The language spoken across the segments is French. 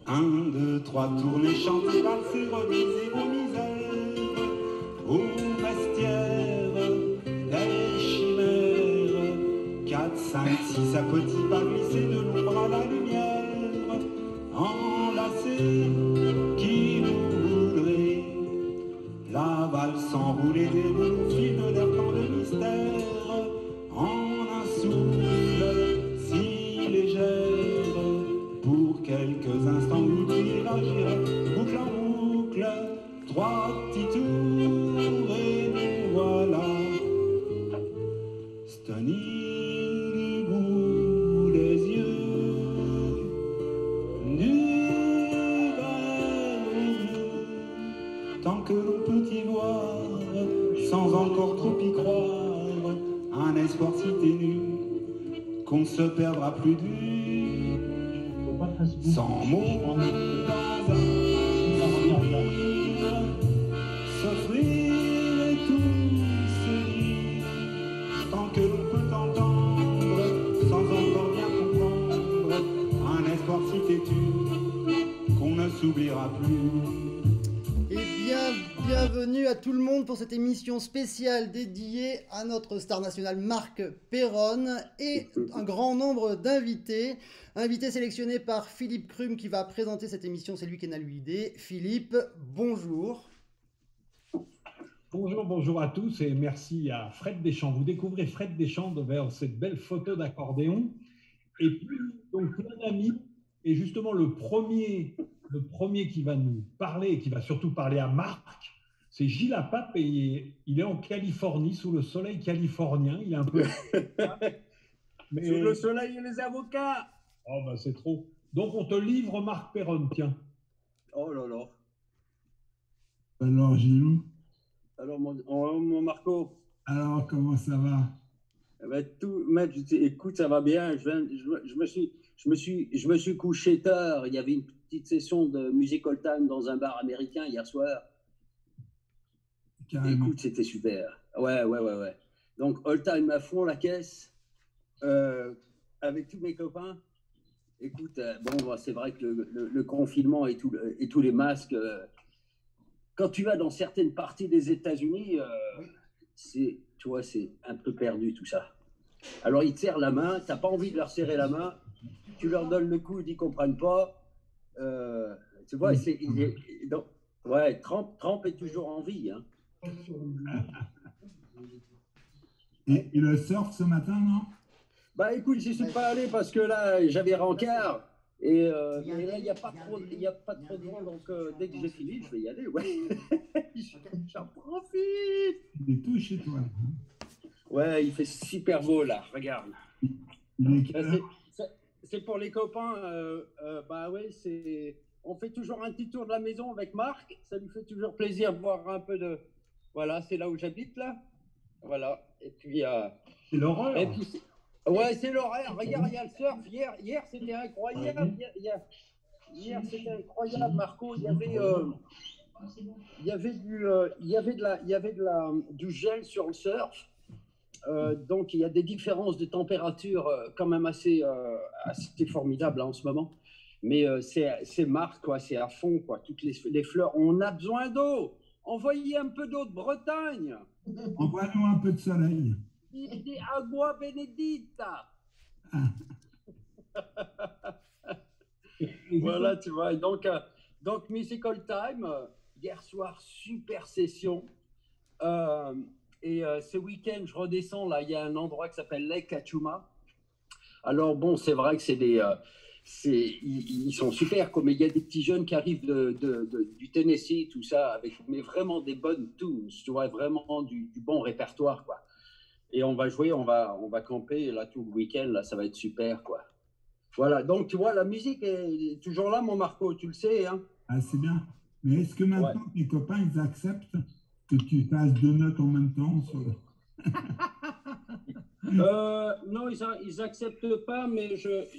Un, deux, trois, tournez, chantez, valsez, relisez vos misères au vestiaire des chimères. 4, 5, 6, à petits pas glisser de l'ombre à la lumière. Enlacez qui nous voudrait. La valse enroulée des bouts fil de l'air tant de mystère. En un souffle si légère, pour quelques instants oublier la girafe, boucle en boucle, 3 petits tours et nous voilà. C'est un île du bout des yeux, du verre, tant que l'on peut y voir, sans encore trop y croire, un espoir si ténu qu'on ne se perdra plus du sans mots dans un s'offrir et tout se dire, tant que l'on peut entendre, sans encore bien comprendre, un espoir si têtu qu'on ne s'oubliera plus. Eh bien, bienvenue à tout le monde pour cette émission spéciale dédiée à notre star national Marc Perron et un grand nombre d'invités. Invités sélectionnés par Philippe Crum qui va présenter cette émission, c'est lui qui en a eu l'idée. Philippe, bonjour. Bonjour à tous et merci à Fred Deschamps. Vous découvrez Fred Deschamps vers cette belle photo d'accordéon. Et puis, donc, plein d'amis. Et justement, le premier qui va nous parler et qui va surtout parler à Marc, c'est Gilles Apape et il est en Californie, sous le soleil californien. Il est un peu... Mais... Sous le soleil et les avocats. Oh, ben c'est trop. Donc, on te livre Marc Perron, tiens. Oh là là. Alors, Gilles. Alors, mon Marco. Alors, comment ça va? Écoute, ça va bien. Je me suis couché tard. Il y avait une petite session de musical time dans un bar américain hier soir. Carrément. Écoute, c'était super. Ouais. Donc, all time à fond la caisse, avec tous mes copains. Écoute, c'est vrai que le confinement et tous les masques, quand tu vas dans certaines parties des États-Unis, c'est un peu perdu tout ça. Alors, ils te serrent la main, tu n'as pas envie de leur serrer la main, tu leur donnes le coude, ils ne comprennent pas. Tu vois, Trump est toujours en vie. Hein. Et le surf ce matin, non? Bah écoute, j'y suis pas allé parce que là, j'avais rencard. Et là, il n'y a pas trop de vent, donc dès que j'ai fini, je vais y aller. Ouais. J'en profite. Il est tout chez toi. Ouais, il fait super beau là, regarde. C'est pour les copains, on fait toujours un petit tour de la maison avec Marc, ça lui fait toujours plaisir de voir un peu de... Voilà, c'est là où j'habite là. Voilà, et puis... C'est l'horreur. Et puis, ouais, c'est l'horaire. Regarde, il y a le surf. Hier c'était incroyable. Hier, c'était incroyable, Marco. Il y avait du gel sur le surf. Donc, il y a des différences de température quand même assez formidables en ce moment. Mais c'est Mars, quoi. C'est à fond, quoi. Toutes les fleurs. On a besoin d'eau. Envoyez un peu d'eau de Bretagne. Envoie-nous un peu de soleil. Di agua benedita. Voilà, tu vois. Donc Musical Time, hier soir, super session. Ce week-end, je redescends, là, il y a un endroit qui s'appelle Lake Cachuma. Alors bon, c'est vrai que ils sont super, quoi, mais il y a des petits jeunes qui arrivent du Tennessee, tout ça, mais vraiment des bonnes tunes, tu vois, vraiment du bon répertoire, quoi. Et on va jouer, on va camper là tout le week-end, là, ça va être super, quoi. Voilà, donc tu vois, la musique est toujours là, mon Marco, tu le sais, hein. Ah, c'est bien. Mais est-ce que maintenant, tes copains, ils acceptent que tu fasses 2 notes en même temps sur... Non, ils acceptent pas, mais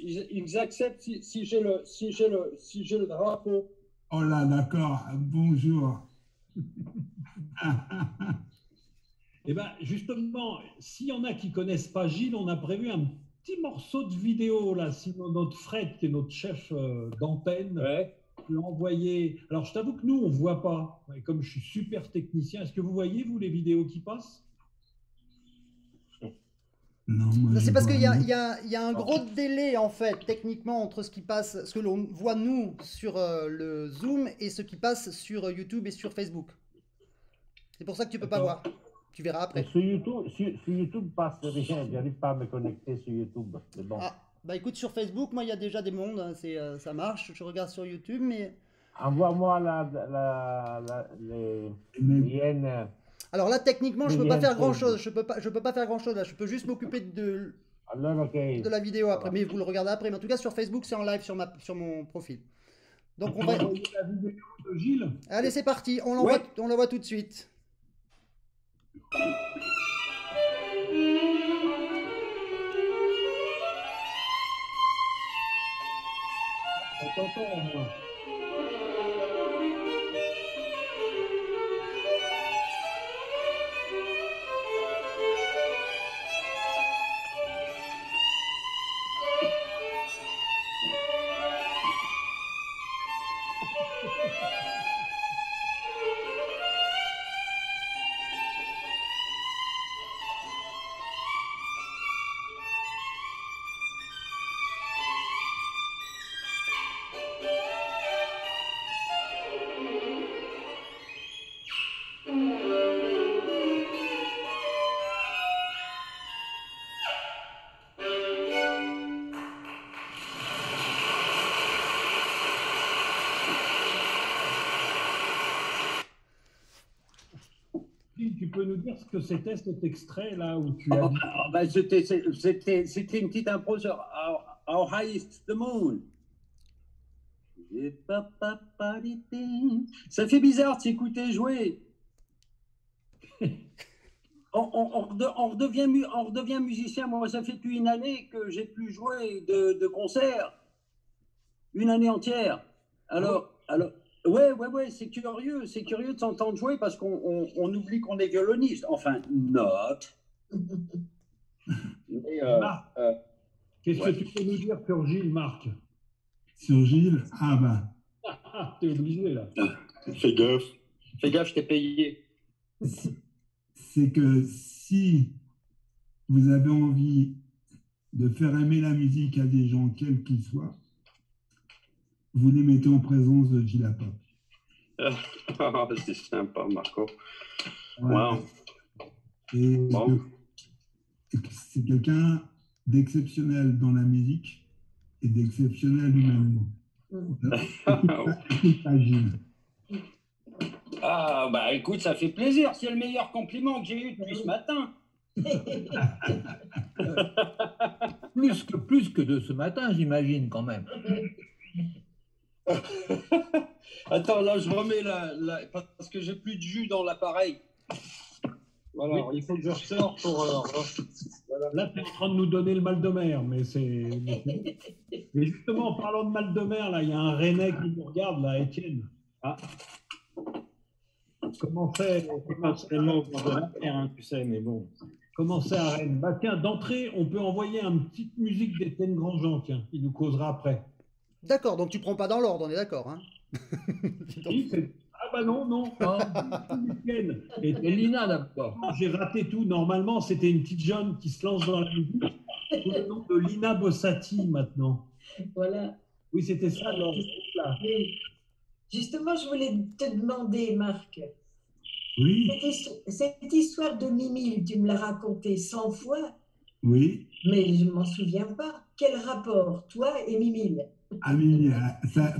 ils acceptent si j'ai le drapeau. Oh là, d'accord. Bonjour. Eh bien, justement, s'il y en a qui ne connaissent pas Gilles, on a prévu un petit morceau de vidéo, là, sinon notre Fred, qui est notre chef d'antenne, peut envoyer. Alors, je t'avoue que nous, on ne voit pas. Et comme je suis super technicien, est-ce que vous voyez, vous, les vidéos qui passent? Non, moi, C'est je parce vois qu'il y a, rien. il y a un gros délai, en fait, techniquement, entre ce qui passe, ce que l'on voit, nous, sur le Zoom et ce qui passe sur YouTube et sur Facebook. C'est pour ça que tu peux pas D'accord. voir. Tu verras Et après. sur YouTube, passe rien. J'arrive pas à me connecter sur YouTube. Mais bon. Ah, bah écoute, sur Facebook, moi, il y a déjà des mondes, hein, ça marche. Je regarde sur YouTube, mais... Envoie-moi les liens. Alors là, techniquement, je Les peux pas liens faire Facebook. grand-chose. Je peux pas faire grand-chose là. Je peux juste m'occuper Alors, ok. de la vidéo après. Mais vous le regardez après. Mais en tout cas, sur Facebook, c'est en live sur mon profil. Donc on va... Envoyer la vidéo de Gilles. Allez, c'est parti. On Ouais. l'envoie tout de suite. On t'entend au moins. Gilles, tu peux nous dire ce que c'était cet extrait là où tu as dit Ben, c'était une petite impro sur How High is the Moon. Ça fait bizarre de s'écouter jouer. On redevient musicien. Moi, ça fait plus une année que j'ai plus joué de concert. Une année entière. Alors, ouais, c'est curieux de s'entendre jouer parce qu'on oublie qu'on est violoniste. Enfin, not. Mais, Marc, qu'est-ce que tu peux nous dire sur Gilles, Marc? Sur Gilles, ah bah, Ah, t'es obligé là. Fais gaffe, je t'ai payé. c'est que si vous avez envie de faire aimer la musique à des gens, quels qu'ils soient, vous les mettez en présence de Gilles Apop. Ah, c'est sympa, Marco. Ouais. Wow. Et Bon. que c'est quelqu'un d'exceptionnel dans la musique et d'exceptionnel humainement. Écoute pas Gilles. Ah, bah écoute, ça fait plaisir. C'est le meilleur compliment que j'ai eu depuis ce matin. Plus que de ce matin, j'imagine, quand même. Attends, là, je remets parce que j'ai plus de jus dans l'appareil. Voilà, Oui. alors, il faut que je ressors pour. Voilà. Là, tu es en train de nous donner le mal de mer, mais c'est. Et justement, en parlant de mal de mer, là, il y a un Rennais qui nous regarde, là, Étienne. Ah. Comment c'est Tu sais, mais bon. Comment c'est à Rennes? Bah tiens, d'entrée, on peut envoyer une petite musique d'Étienne Grandjean, tiens, il nous causera après. D'accord, donc tu prends pas dans l'ordre, on est d'accord, hein? Oui, ah bah non. Étienne. Et Lina, d'abord. J'ai raté tout. Normalement, c'était une petite jeune qui se lance dans la musique. Sous le nom de Lina Bossati, maintenant. Voilà. Oui, c'était ça, alors. Là. Oui. Justement, je voulais te demander, Marc, Oui, cette histoire de Mimile, tu me l'as racontée 100 fois, oui. mais je ne m'en souviens pas. Quel rapport, toi et Mimile? Ah, mais ça,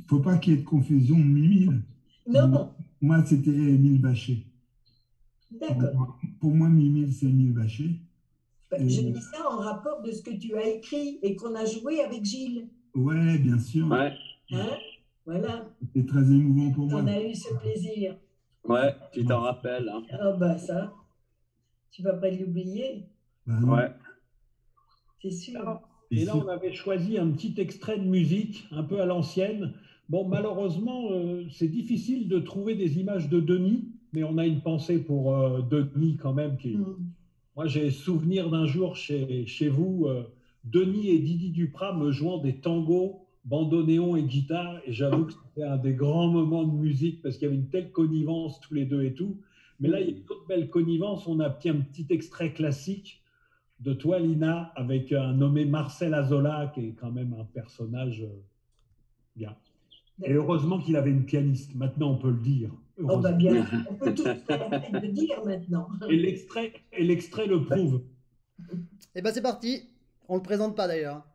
faut pas qu'il y ait de confusion de Mimile. Non, Moi, c'était Émile Bachet. d'accord. Pour moi, Mimile, c'est Émile Bachet. Je dis ça en rapport de ce que tu as écrit et qu'on a joué avec Gilles. Ouais, bien sûr. Ouais, Hein? Voilà, C'était très émouvant pour moi. on a eu ce plaisir. ouais, tu t'en rappelles. Hein. Ah bah ça, tu vas pas l'oublier, Bah, non. Ouais. c'est sûr. Et là, on avait choisi un petit extrait de musique, un peu à l'ancienne. Bon, malheureusement, c'est difficile de trouver des images de Denis, mais on a une pensée pour Denis quand même. Moi, j'ai souvenir d'un jour chez vous, Denis et Didi Duprat me jouant des tangos, bandoneon et guitare. Et j'avoue que c'était un des grands moments de musique parce qu'il y avait une telle connivence tous les deux et tout. Mais là, il y a une autre belle connivence. On a pris un petit extrait classique de toi, Lina, avec un nommé Marcel Azola, qui est quand même un personnage bien. Et heureusement qu'il avait une pianiste. Maintenant, on peut le dire. Oh bah bien, on peut tout faire la peine de dire maintenant. Et l'extrait le prouve. Et ben c'est parti. On le présente pas d'ailleurs.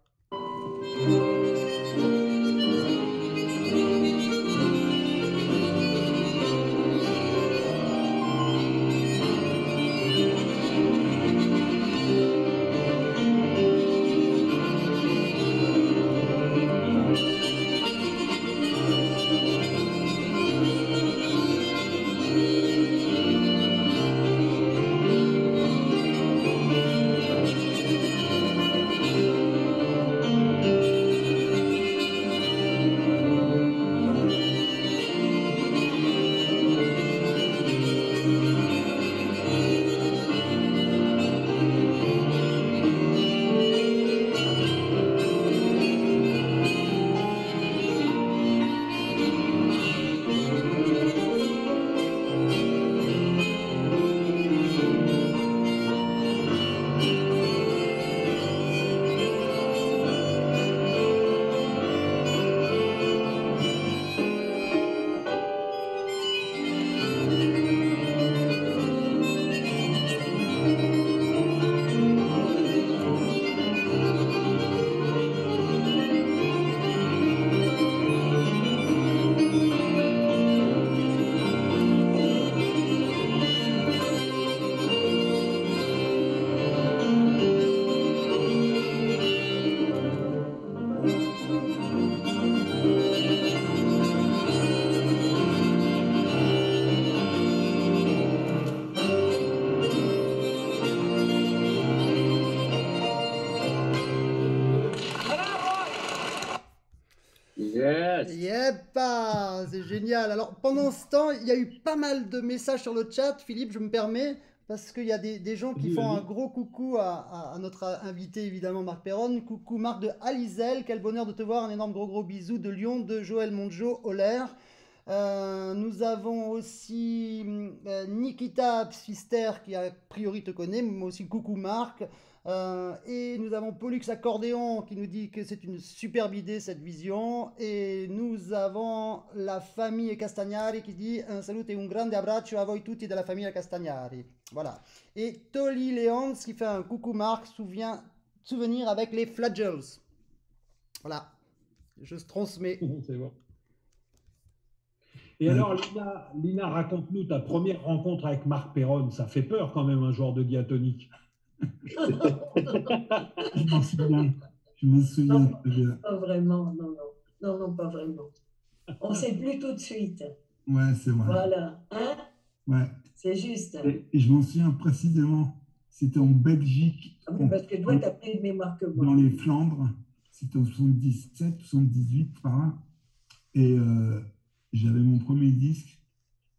Yes. Yep, c'est génial. Alors pendant ce temps, il y a eu pas mal de messages sur le chat. Philippe, je me permets, parce qu'il y a des gens qui font un gros coucou à notre invité, évidemment, Marc Perron. Coucou Marc de Alizelle, quel bonheur de te voir. Un énorme gros bisou de Lyon, de Joël Monjo, Olaire. Nous avons aussi Nikita Pfister qui a priori te connaît, mais aussi coucou Marc. Et nous avons Pollux Accordéon qui nous dit que c'est une superbe idée cette vision. Et nous avons la famille Castagnari qui dit un saluto e un grande abbraccio a voi tutti della famiglia Castagnari. Voilà. Et Tolly Leons qui fait un coucou Marc, souvenir avec les Flagels. Voilà. Je transmets. C'est bon. Et alors, Lina, raconte-nous ta première rencontre avec Marc Perron. Ça fait peur quand même, un joueur de diatonique. Je m'en souviens. Non, pas vraiment, non, pas vraiment. On ne sait plus tout de suite. Ouais, c'est vrai. Voilà, hein? Ouais. C'est juste. Et je m'en souviens précisément, c'était en Belgique. Ah oui, parce que toi, tu as plus de mémoire que moi. Dans les Flandres, c'était en 77, 78, par là. Et j'avais mon premier disque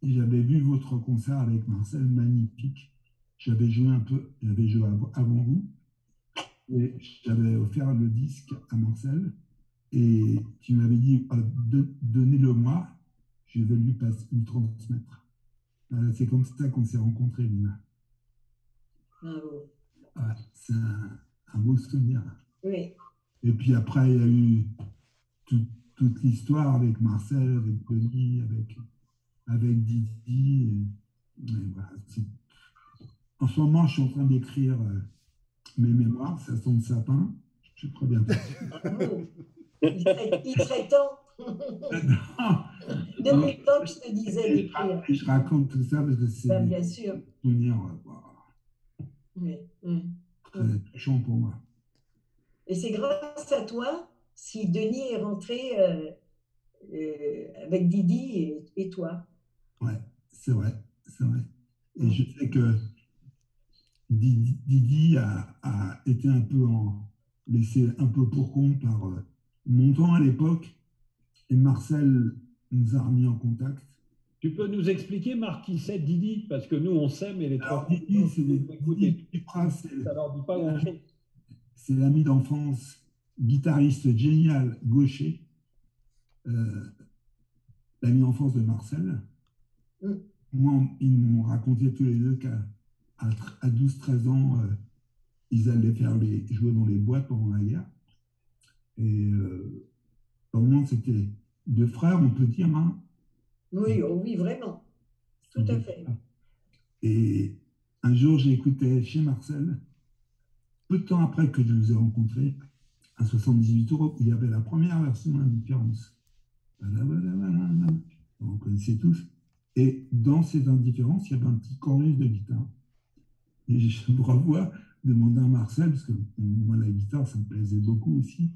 et j'avais vu votre concert avec Marcel, magnifique. J'avais joué avant vous et j'avais offert le disque à Marcel et tu m'avais dit donnez-le-moi, je vais lui transmettre. C'est comme ça qu'on s'est rencontrés, Lina. Bravo. Ouais, c'est un beau souvenir. Oui. Et puis après, il y a eu toute l'histoire avec Marcel, avec Denis, avec Didi. Et voilà, en ce moment, je suis en train d'écrire mes mémoires, ça sent le sapin. Je suis très bien. Il serait temps. Depuis le temps que je te disais d'écrire. Je raconte tout ça parce que c'est bien sûr. Très touchant pour moi. Et c'est grâce à toi si Denis est rentré avec Didi et toi. Ouais, c'est vrai. Et je sais que Didi a été laissé un peu pour compte par mon temps à l'époque. Et Marcel nous a remis en contact. Tu peux nous expliquer, Marc, qui c'est Didi? Parce que nous, on sait, mais les trois... Didi, c'est Didi Duprat. Ça leur dit pas grand-chose. c'est l'ami d'enfance, guitariste génial, gaucher, l'ami d'enfance de Marcel. Moi, ils m'ont raconté tous les deux qu'à 12-13 ans, ils allaient jouer dans les boîtes pendant la guerre. Et vraiment, c'était deux frères, on peut dire, hein. Oui, oh oui, vraiment. Tout à fait. Et un jour, j'écoutais chez Marcel, peu de temps après que je les ai rencontrés, à 78 tours, il y avait la première version d'Indifférence. On connaissait tous. Et dans cette Indifférence, il y avait un petit chorus de guitare. Et je me revois demander à Marcel, parce que moi, la guitare, ça me plaisait beaucoup aussi.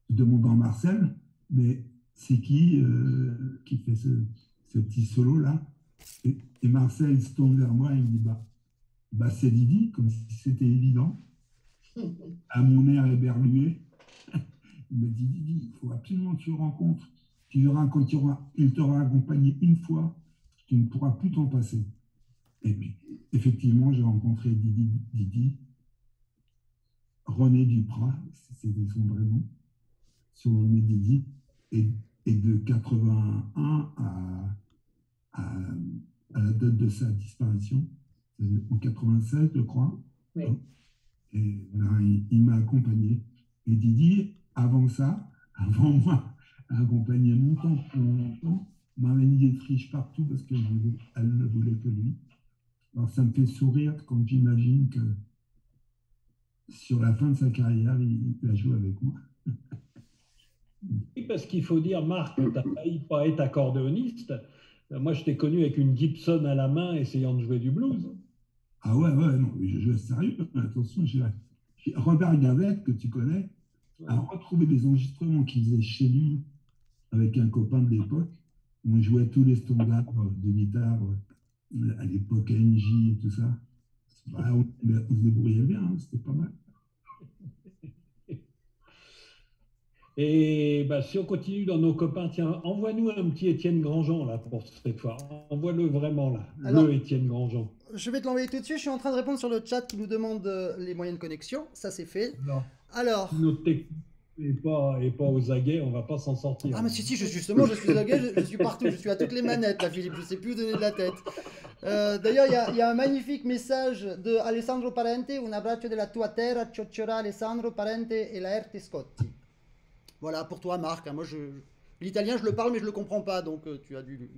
Je demande à Marcel, mais c'est qui fait ce petit solo-là? Et Marcel il se tourne vers moi et il me dit, bah c'est Didi, comme si c'était évident. À mon air éberlué, il me dit, Didi, il faut absolument que tu le rencontres. Tu verras, quand il t'aura accompagné une fois, tu ne pourras plus t'en passer. Et puis, effectivement, j'ai rencontré Didi, René Duprat, c'était son vrai nom, surnommé Didi, et de 81 à la date de sa disparition, en 96, je crois. Oui. Et voilà, il m'a accompagné. Et Didi, avant moi, a accompagné longtemps, m'a mis des friches partout parce qu'elle ne voulait que lui. Alors ça me fait sourire quand j'imagine que sur la fin de sa carrière, il a joué avec moi. Oui, parce qu'il faut dire, Marc, tu n'as failli pas être accordéoniste. Moi, je t'ai connu avec une Gibson à la main essayant de jouer du blues. Ah ouais, non, mais je jouais sérieux. Attention, Robert Gavet, que tu connais, a retrouvé des enregistrements qu'il faisait chez lui avec un copain de l'époque. On jouait tous les standards de guitare à l'époque, NJ et tout ça. On se débrouillait bien, hein, c'était pas mal. Et si on continue dans nos copains, tiens, envoie-nous un petit Étienne Grandjean là pour cette fois. Envoie-le vraiment là, le Étienne Grandjean. Je vais te l'envoyer tout de suite. Je suis en train de répondre sur le chat qui nous demande les moyens de connexion. Ça, c'est fait. Non. Alors. Notre technique n'est pas aux aguets, on ne va pas s'en sortir. Ah, mais si, justement, je suis aux aguets, je suis partout. Je suis à toutes les manettes, là, Philippe. Je ne sais plus où donner de la tête. D'ailleurs, il y a un magnifique message de Alessandro Parente. Un abbraccio della tua terra, Ciocciora Alessandro Parente e Laerte Scotti. Voilà, pour toi, Marc. Moi, l'italien, je le parle, mais je ne le comprends pas. Donc, tu as dû.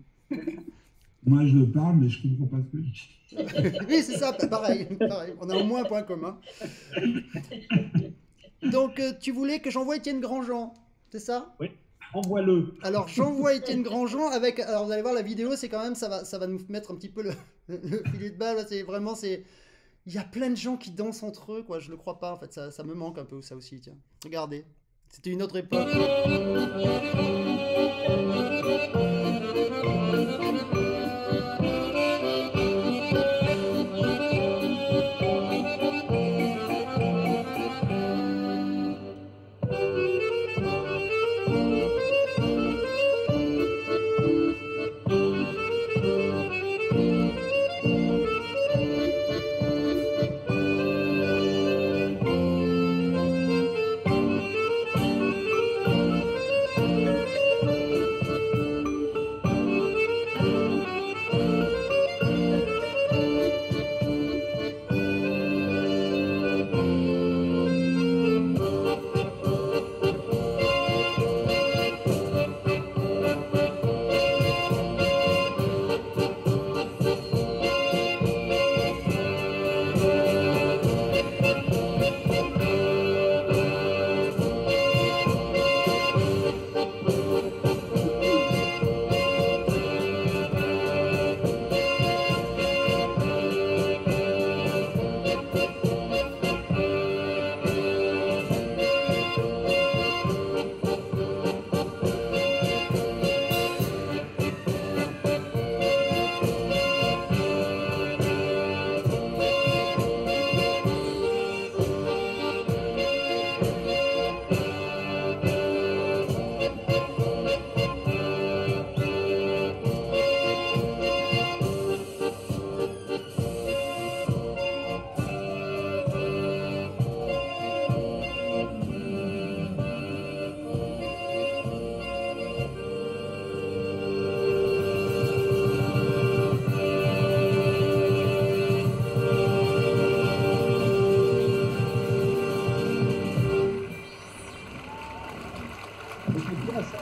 Moi, je le parle, mais je ne comprends pas ce que je dis. Oui, c'est ça, pareil. On a au moins un point commun. Donc, tu voulais que j'envoie Étienne Grandjean, c'est ça? Oui, envoie-le. Alors, j'envoie Étienne Grandjean avec... Alors, vous allez voir, la vidéo, c'est quand même... Ça va nous mettre un petit peu le filet de balle. C'est vraiment... Il y a plein de gens qui dansent entre eux, quoi. Je le crois pas, en fait. Ça me manque un peu, ça aussi, tiens. Regardez. C'était une autre époque.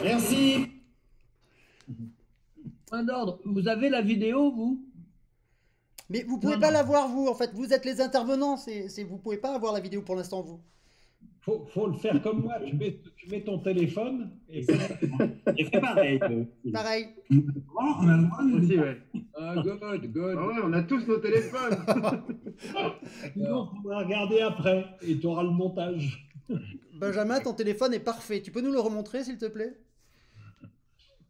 Merci. Point d'ordre. Vous avez la vidéo, vous? Mais vous pouvez pas la voir, vous, en fait. Vous êtes les intervenants. Vous pouvez pas avoir la vidéo pour l'instant, vous. Faut le faire comme moi. Tu mets ton téléphone et fais pareil. Pareil. On a le droit de... Aussi, ouais. Ah, good. Ah ouais, on a tous nos téléphones. Sinon, on va regarder après et tu auras le montage. Benjamin, ton téléphone est parfait. Tu peux nous le remontrer, s'il te plaît?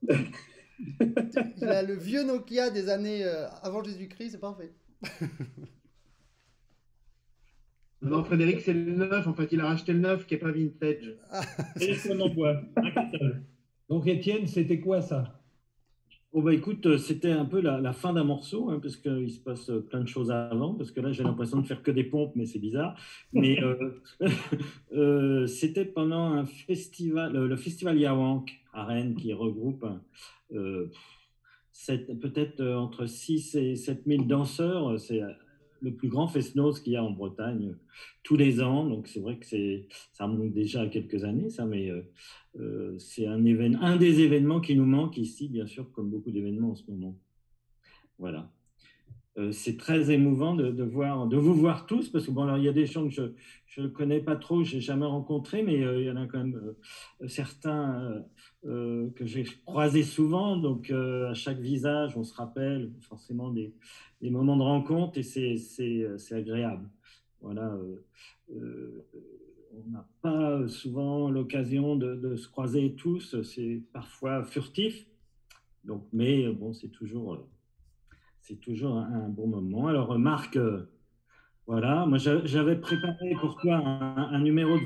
Il a le vieux Nokia des années avant Jésus-Christ, c'est parfait. Non, Frédéric, c'est le neuf. En fait, il a racheté le neuf qui n'est pas vintage. Téléphone en bois. Donc, Étienne, c'était quoi ça? Bon, bah écoute, c'était un peu la fin d'un morceau, hein, parce qu'il se passe plein de choses avant, parce que là, j'ai l'impression de faire que des pompes, mais c'est bizarre. Mais c'était pendant un festival, le festival Yawank à Rennes, qui regroupe peut-être entre 6 et 7 000 danseurs. C'est le plus grand fest-noz qu'il y a en Bretagne tous les ans. Donc, c'est vrai que ça remonte déjà à quelques années, ça, mais c'est un des événements qui nous manque ici, bien sûr, comme beaucoup d'événements en ce moment. Voilà. C'est très émouvant de vous voir tous, parce que bon, alors, il y a des gens que je ne connais pas trop, je n'ai jamais rencontrés, mais il y en a quand même certains que j'ai croisés souvent. Donc, à chaque visage, on se rappelle forcément des moments de rencontre et c'est agréable. Voilà. On n'a pas souvent l'occasion de se croiser tous, c'est parfois furtif. Donc, mais bon, c'est toujours un bon moment. Alors, Marc, voilà, moi j'avais préparé pour toi un numéro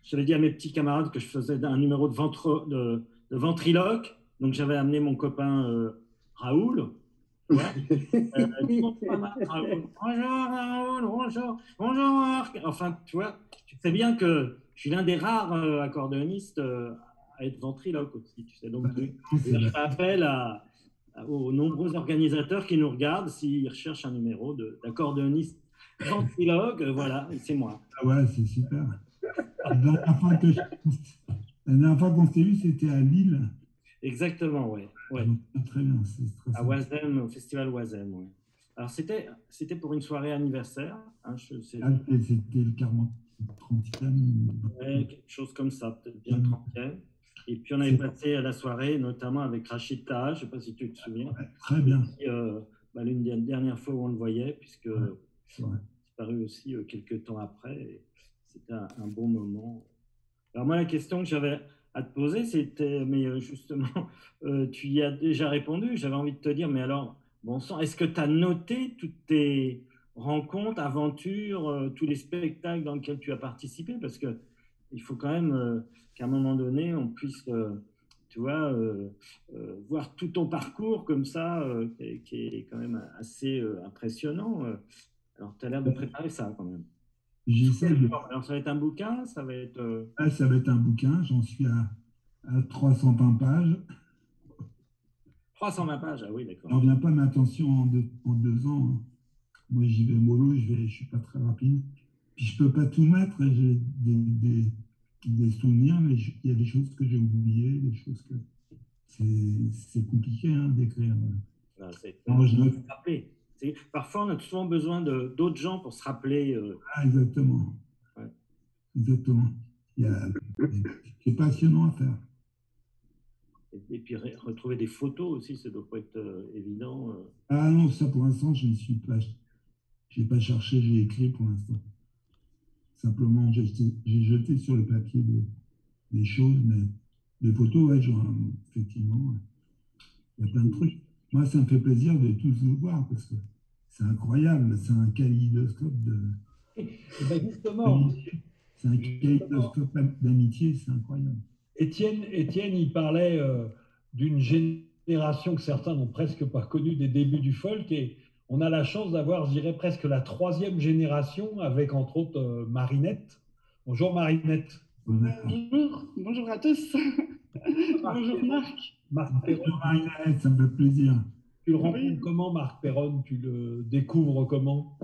j'avais dit à mes petits camarades que je faisais un numéro de ventriloque. Donc, j'avais amené mon copain Raoul. Ouais. Bonjour Raoul, bonjour Marc. Enfin, tu vois, tu sais bien que je suis l'un des rares accordéonistes à être ventriloque aussi. Tu sais, donc, je fais appel aux nombreux organisateurs qui nous regardent s'ils recherchent un numéro d'accordéoniste ventriloque. Voilà, c'est moi. Ah ouais, c'est super. La dernière fois qu'on s'est vu, c'était à Lille. Exactement, ouais. Très bien. À Oisem, au festival Oisem, ouais. Alors, c'était pour une soirée anniversaire. Hein, c'était le 30e. Ouais, quelque chose comme ça, peut-être bien 30e. Et puis, on avait passé la soirée, notamment avec Rachid Taha, je ne sais pas si tu te souviens. Ouais, très bien. L'une des dernières fois où on le voyait, puisque c'est paru aussi quelques temps après. C'était un bon moment. Alors, moi, la question que j'avais à te poser, c'était, mais justement, tu y as déjà répondu. J'avais envie de te dire, mais alors, bon sang, est-ce que tu as noté toutes tes rencontres, aventures, tous les spectacles dans lesquels tu as participé? Parce que il faut quand même qu'à un moment donné, on puisse, tu vois, voir tout ton parcours comme ça, qui est quand même assez impressionnant. Alors, tu as l'air de préparer ça quand même. J'essaie de... Alors, ça va être un bouquin, ça va être... ça va être un bouquin, j'en suis à 320 pages. 320 pages, ah oui, d'accord. Je ne reviens pas ma attention en deux ans. Hein. Moi, j'y vais mollo, je ne suis pas très rapide. Puis, je ne peux pas tout mettre. J'ai des souvenirs, mais il y a des choses que j'ai oubliées, des choses que... C'est compliqué d'écrire. Parfois, on a souvent besoin d'autres gens pour se rappeler. Exactement. Ouais. Exactement. C'est passionnant à faire. Et puis, retrouver des photos aussi, ça ne doit pas être évident. Ah non, ça pour l'instant, je n'ai pas cherché, j'ai écrit pour l'instant. Simplement, j'ai jeté sur le papier des choses, mais les photos, ouais, effectivement, il y a plein de trucs. Moi, ça me fait plaisir de tous vous voir parce que c'est incroyable, c'est un kaléidoscope justement, c'est un kaléidoscope d'amitié, c'est incroyable. Étienne, il parlait d'une génération que certains n'ont presque pas connue des débuts du folk, et on a la chance d'avoir, je dirais, presque la 3e génération avec, entre autres, Marinette. Bonjour Marinette. Bonjour à tous. Bonjour Marc. Marc Perron. Marinette, ça me fait plaisir. Tu le rencontres comment, Marc Perron? Tu le découvres comment?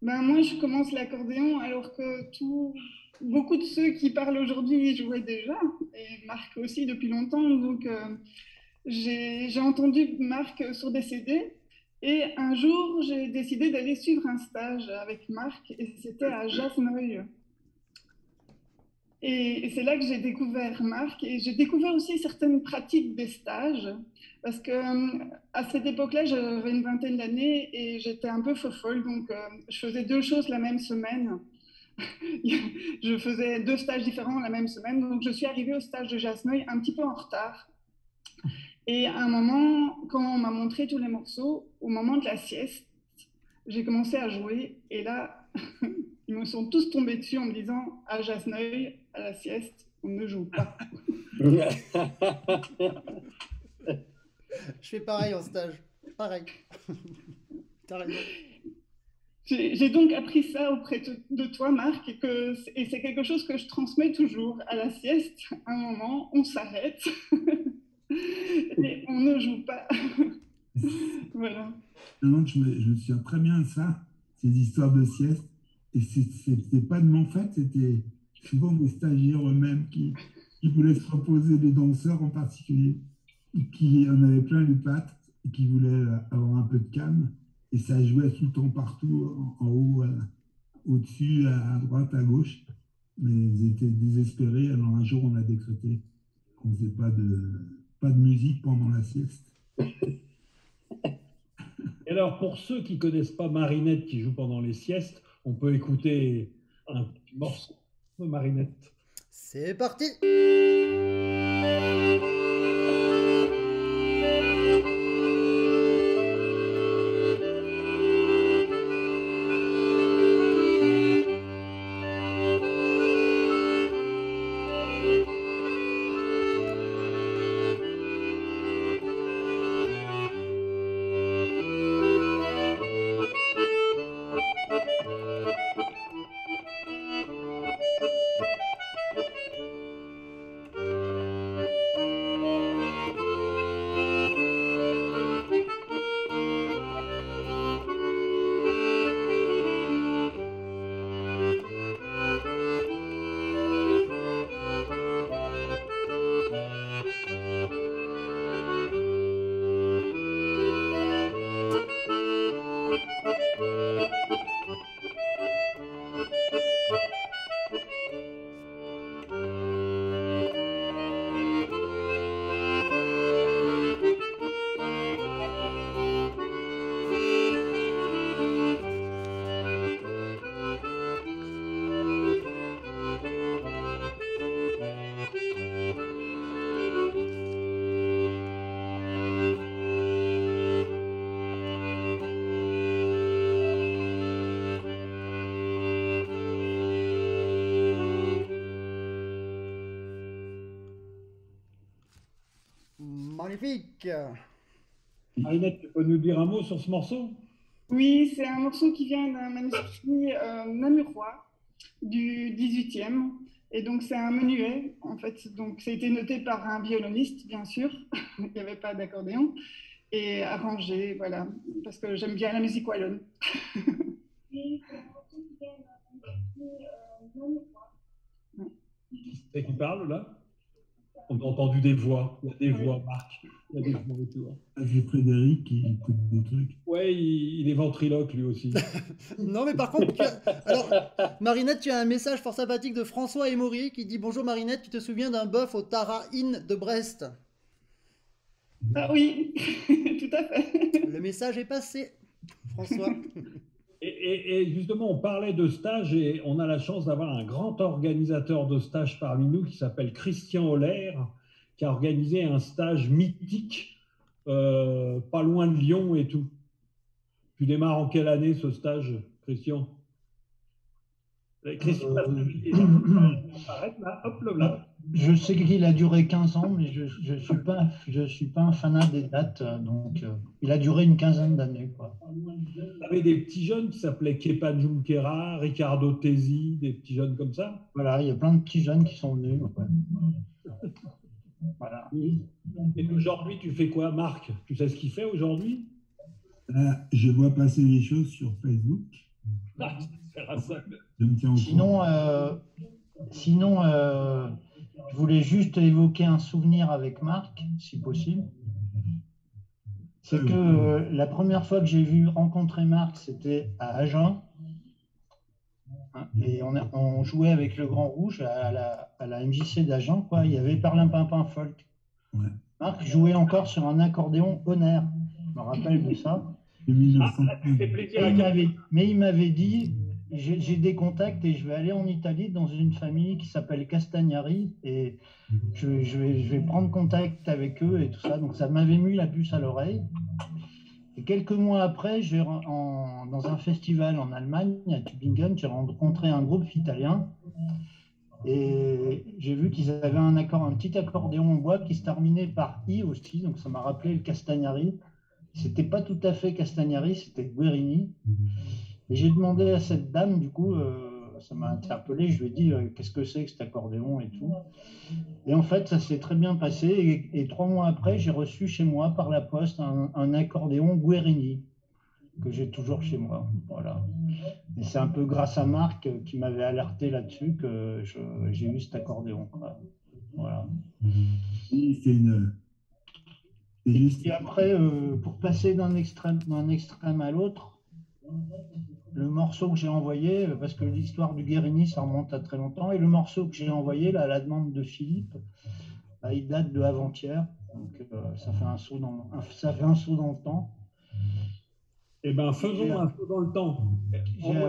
Moi, je commence l'accordéon alors que tous beaucoup de ceux qui parlent aujourd'hui jouaient déjà, et Marc aussi depuis longtemps. Donc, j'ai entendu Marc sur des CD. Et un jour, j'ai décidé d'aller suivre un stage avec Marc, et c'était à Jasneuil. Et c'est là que j'ai découvert Marc, et j'ai découvert aussi certaines pratiques des stages, parce que à cette époque-là, j'avais une vingtaine d'années et j'étais un peu fofolle, donc je faisais 2 choses la même semaine. Je faisais 2 stages différents la même semaine, donc je suis arrivée au stage de Jasneuil un petit peu en retard. Et à un moment, quand on m'a montré tous les morceaux, au moment de la sieste, j'ai commencé à jouer, et là, ils me sont tous tombés dessus en me disant, à Jasneuil, à la sieste, on ne joue pas. Je fais pareil en stage. Pareil. T'as raison. J'ai donc appris ça auprès de toi, Marc, et c'est quelque chose que je transmets toujours. À la sieste, à un moment, on s'arrête et on ne joue pas. Voilà. Non, je me souviens très bien de ça, ces histoires de sieste. Et c'était pas de mon fait, c'était souvent des stagiaires eux-mêmes qui voulaient se reposer, les danseurs en particulier, qui en avaient plein les pattes et qui voulaient avoir un peu de calme. Et ça jouait tout le temps partout, en haut, au-dessus, à droite, à gauche. Mais ils étaient désespérés. Alors un jour, on a décrété qu'on ne faisait pas de musique pendant la sieste. Et alors, pour ceux qui ne connaissent pas Marinette qui joue pendant les siestes, on peut écouter un petit morceau de Marinette. C'est parti! Magnifique. Marinette, tu peux nous dire un mot sur ce morceau? Oui, c'est un morceau qui vient d'un manuscrit namurois du 18e. Et donc, c'est un menuet, en fait. Donc, ça a été noté par un violoniste, bien sûr. Il n'y avait pas d'accordéon. Et arrangé, voilà. Parce que j'aime bien la musique wallonne. C'est qui parle, là? On a entendu des voix. Il y a des voix, Marc. Il y a des voix autour. C'est Frédéric qui écoute des trucs. Ouais, il est ventriloque, lui aussi. Non, mais par contre, alors, Marinette, tu as un message fort sympathique de François Emory qui dit « Bonjour Marinette, tu te souviens d'un bœuf au Tara Inn de Brest ?» Ah oui, tout à fait. Le message est passé, François. Et justement, on parlait de stage et on a la chance d'avoir un grand organisateur de stage parmi nous qui s'appelle Christian Holler, qui a organisé un stage mythique pas loin de Lyon et tout. Tu démarres en quelle année ce stage, Christian? Christian, arrête là, hop là. Je sais qu'il a duré 15 ans, mais je suis pas un fanat des dates, donc il a duré une quinzaine d'années. Il y avait des petits jeunes qui s'appelaient Kepan Junquera, Ricardo Tesi, des petits jeunes comme ça. Voilà, il y a plein de petits jeunes qui sont venus. Voilà. Et aujourd'hui, tu fais quoi, Marc? Tu sais ce qu'il fait aujourd'hui? Je vois passer les choses sur Facebook. Sinon, Sinon, je voulais juste évoquer un souvenir avec Marc, si possible. C'est que la première fois que j'ai vu rencontrer Marc, c'était à Agen. Et on jouait avec le Grand Rouge à la MJC d'Agen, quoi. Il y avait Perlimpinpin Folk. Ouais. Marc jouait encore sur un accordéon Honor. Je me rappelle de ça. Mais il m'avait dit, j'ai des contacts et je vais aller en Italie dans une famille qui s'appelle Castagnari et je vais prendre contact avec eux et tout ça. Donc ça m'avait mis la puce à l'oreille. Et quelques mois après, dans un festival en Allemagne, à Tübingen, j'ai rencontré un groupe italien et j'ai vu qu'ils avaient un petit accordéon en bois qui se terminait par I aussi, donc ça m'a rappelé le Castagnari. C'était pas tout à fait Castagnari, c'était Guerini. Et j'ai demandé à cette dame, du coup, ça m'a interpellé, je lui ai dit qu'est-ce que c'est que cet accordéon et tout. Et en fait, ça s'est très bien passé. Et 3 mois après, j'ai reçu chez moi par la poste un accordéon Guerini que j'ai toujours chez moi. Voilà. Et c'est un peu grâce à Marc qui m'avait alerté là-dessus que j'ai eu cet accordéon. Voilà. Et après, pour passer d'un extrême à l'autre, le morceau que j'ai envoyé, parce que l'histoire du Guerini, ça remonte à très longtemps, et le morceau que j'ai envoyé, là, à la demande de Philippe, là, il date de avant-hier, donc ça fait un saut dans le temps. Eh bien, faisons un saut dans le temps.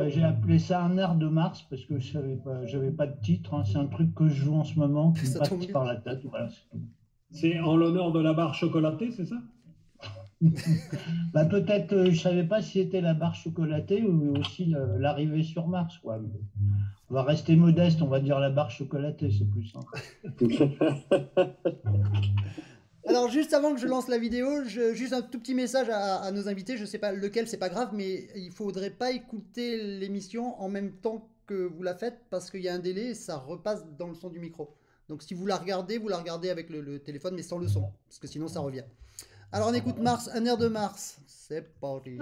J'ai appelé ça un air de Mars, parce que je n'avais pas de titre, hein. C'est un truc que je joue en ce moment, qui me passe par la tête. Voilà, c'est en l'honneur de la barre chocolatée, c'est ça? Bah, peut-être, je ne savais pas si c'était la barre chocolatée ou aussi l'arrivée sur Mars, quoi. On va rester modeste, on va dire la barre chocolatée, c'est plus simple. Alors, juste avant que je lance la vidéo, juste un tout petit message à nos invités. Je ne sais pas lequel, c'est pas grave, mais il ne faudrait pas écouter l'émission en même temps que vous la faites parce qu'il y a un délai et ça repasse dans le son du micro. Donc, si vous la regardez avec le téléphone, mais sans le son, parce que sinon ça revient. Alors on écoute Mars, un air de Mars. C'est parti.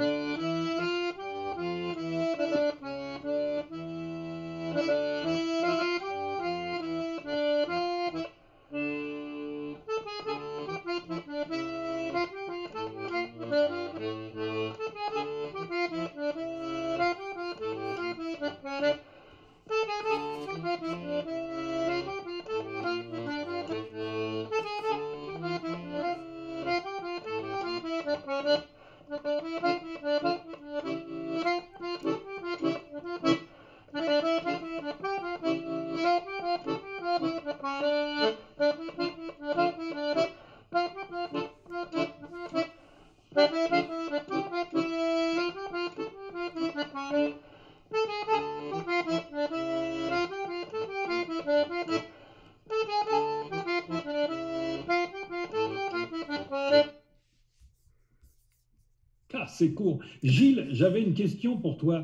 Ah, c'est court. Gilles, j'avais une question pour toi.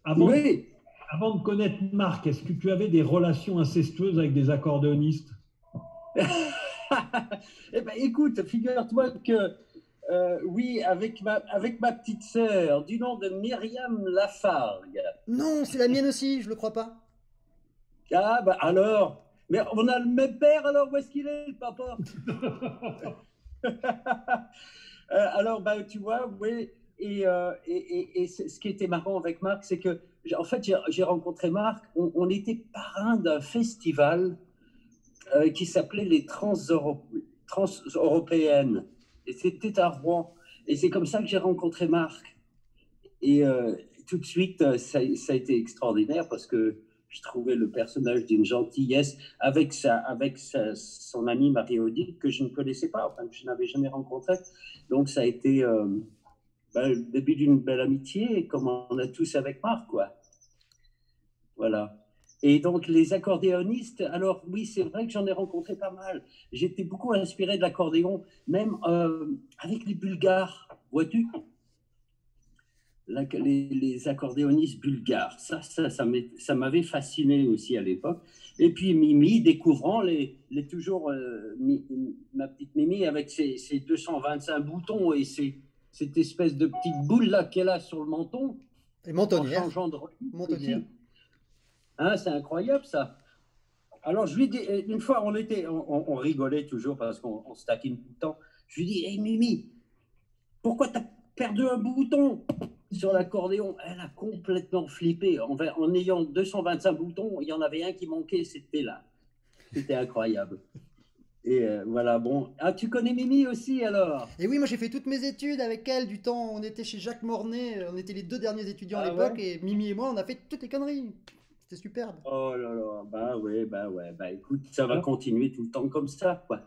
Avant de connaître Marc, est-ce que tu avais des relations incestueuses avec des accordéonistes? Eh ben, écoute, figure-toi que oui, avec ma petite sœur, du nom de Myriam Lafargue. Non, c'est la mienne aussi, je le crois pas. Ah, bah alors, mais on a le même père, alors où est-ce qu'il est, le papa? Alors, bah, tu vois, oui, et ce qui était marrant avec Marc, c'est que, en fait, j'ai rencontré Marc, on était parrain d'un festival qui s'appelait les Trans-Européennes, et c'était à Rouen, et c'est comme ça que j'ai rencontré Marc. Et tout de suite, ça a été extraordinaire, parce que je trouvais le personnage d'une gentillesse avec son amie Marie-Odile, que je ne connaissais pas, enfin, que je n'avais jamais rencontré. Donc, ça a été le début d'une belle amitié, comme on a tous avec Marc, quoi. Voilà. Et donc, les accordéonistes, alors oui, c'est vrai que j'en ai rencontré pas mal. J'étais beaucoup inspiré de l'accordéon, même avec les Bulgares, vois-tu? Les accordéonistes bulgares, ça m'avait fasciné aussi à l'époque. Et puis Mimi, découvrant ma petite Mimi avec ses 225 boutons et cette espèce de petite boule là qu'elle a sur le menton. Et mentonnière. En changeant de rythme. Hein, c'est incroyable ça. Alors, je lui dis, une fois, on rigolait toujours parce qu'on se taquine tout le temps. Je lui dis, hey Mimi, pourquoi tu as perdu un bouton sur l'accordéon? Elle a complètement flippé. En ayant 225 boutons, il y en avait un qui manquait, c'était là. C'était incroyable. Et voilà, bon. Ah, tu connais Mimi aussi alors? Et oui, moi j'ai fait toutes mes études avec elle, du temps on était chez Jacques Mornay, on était les 2 derniers étudiants à l'époque, et Mimi et moi on a fait toutes les conneries. C'était superbe. Oh là là, bah ouais, bah écoute, ça va continuer tout le temps comme ça, quoi.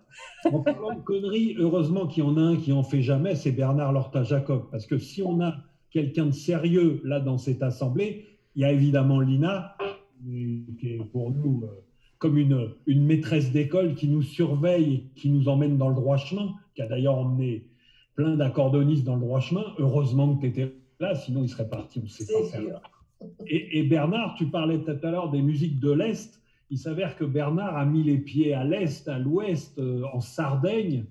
En parlant de conneries, heureusement qu'il y en a un qui en fait jamais, c'est Bernard Lorta-Jacob. Parce que si on a quelqu'un de sérieux là dans cette assemblée, il y a évidemment Lina, qui est pour nous comme une maîtresse d'école qui nous surveille, qui nous emmène dans le droit chemin, qui a d'ailleurs emmené plein d'accordéonistes dans le droit chemin. Heureusement que tu étais là, sinon il serait parti, on ne sait pas faire. Et Bernard, tu parlais tout à l'heure des musiques de l'Est. Il s'avère que Bernard a mis les pieds à l'Est, à l'Ouest, en Sardaigne,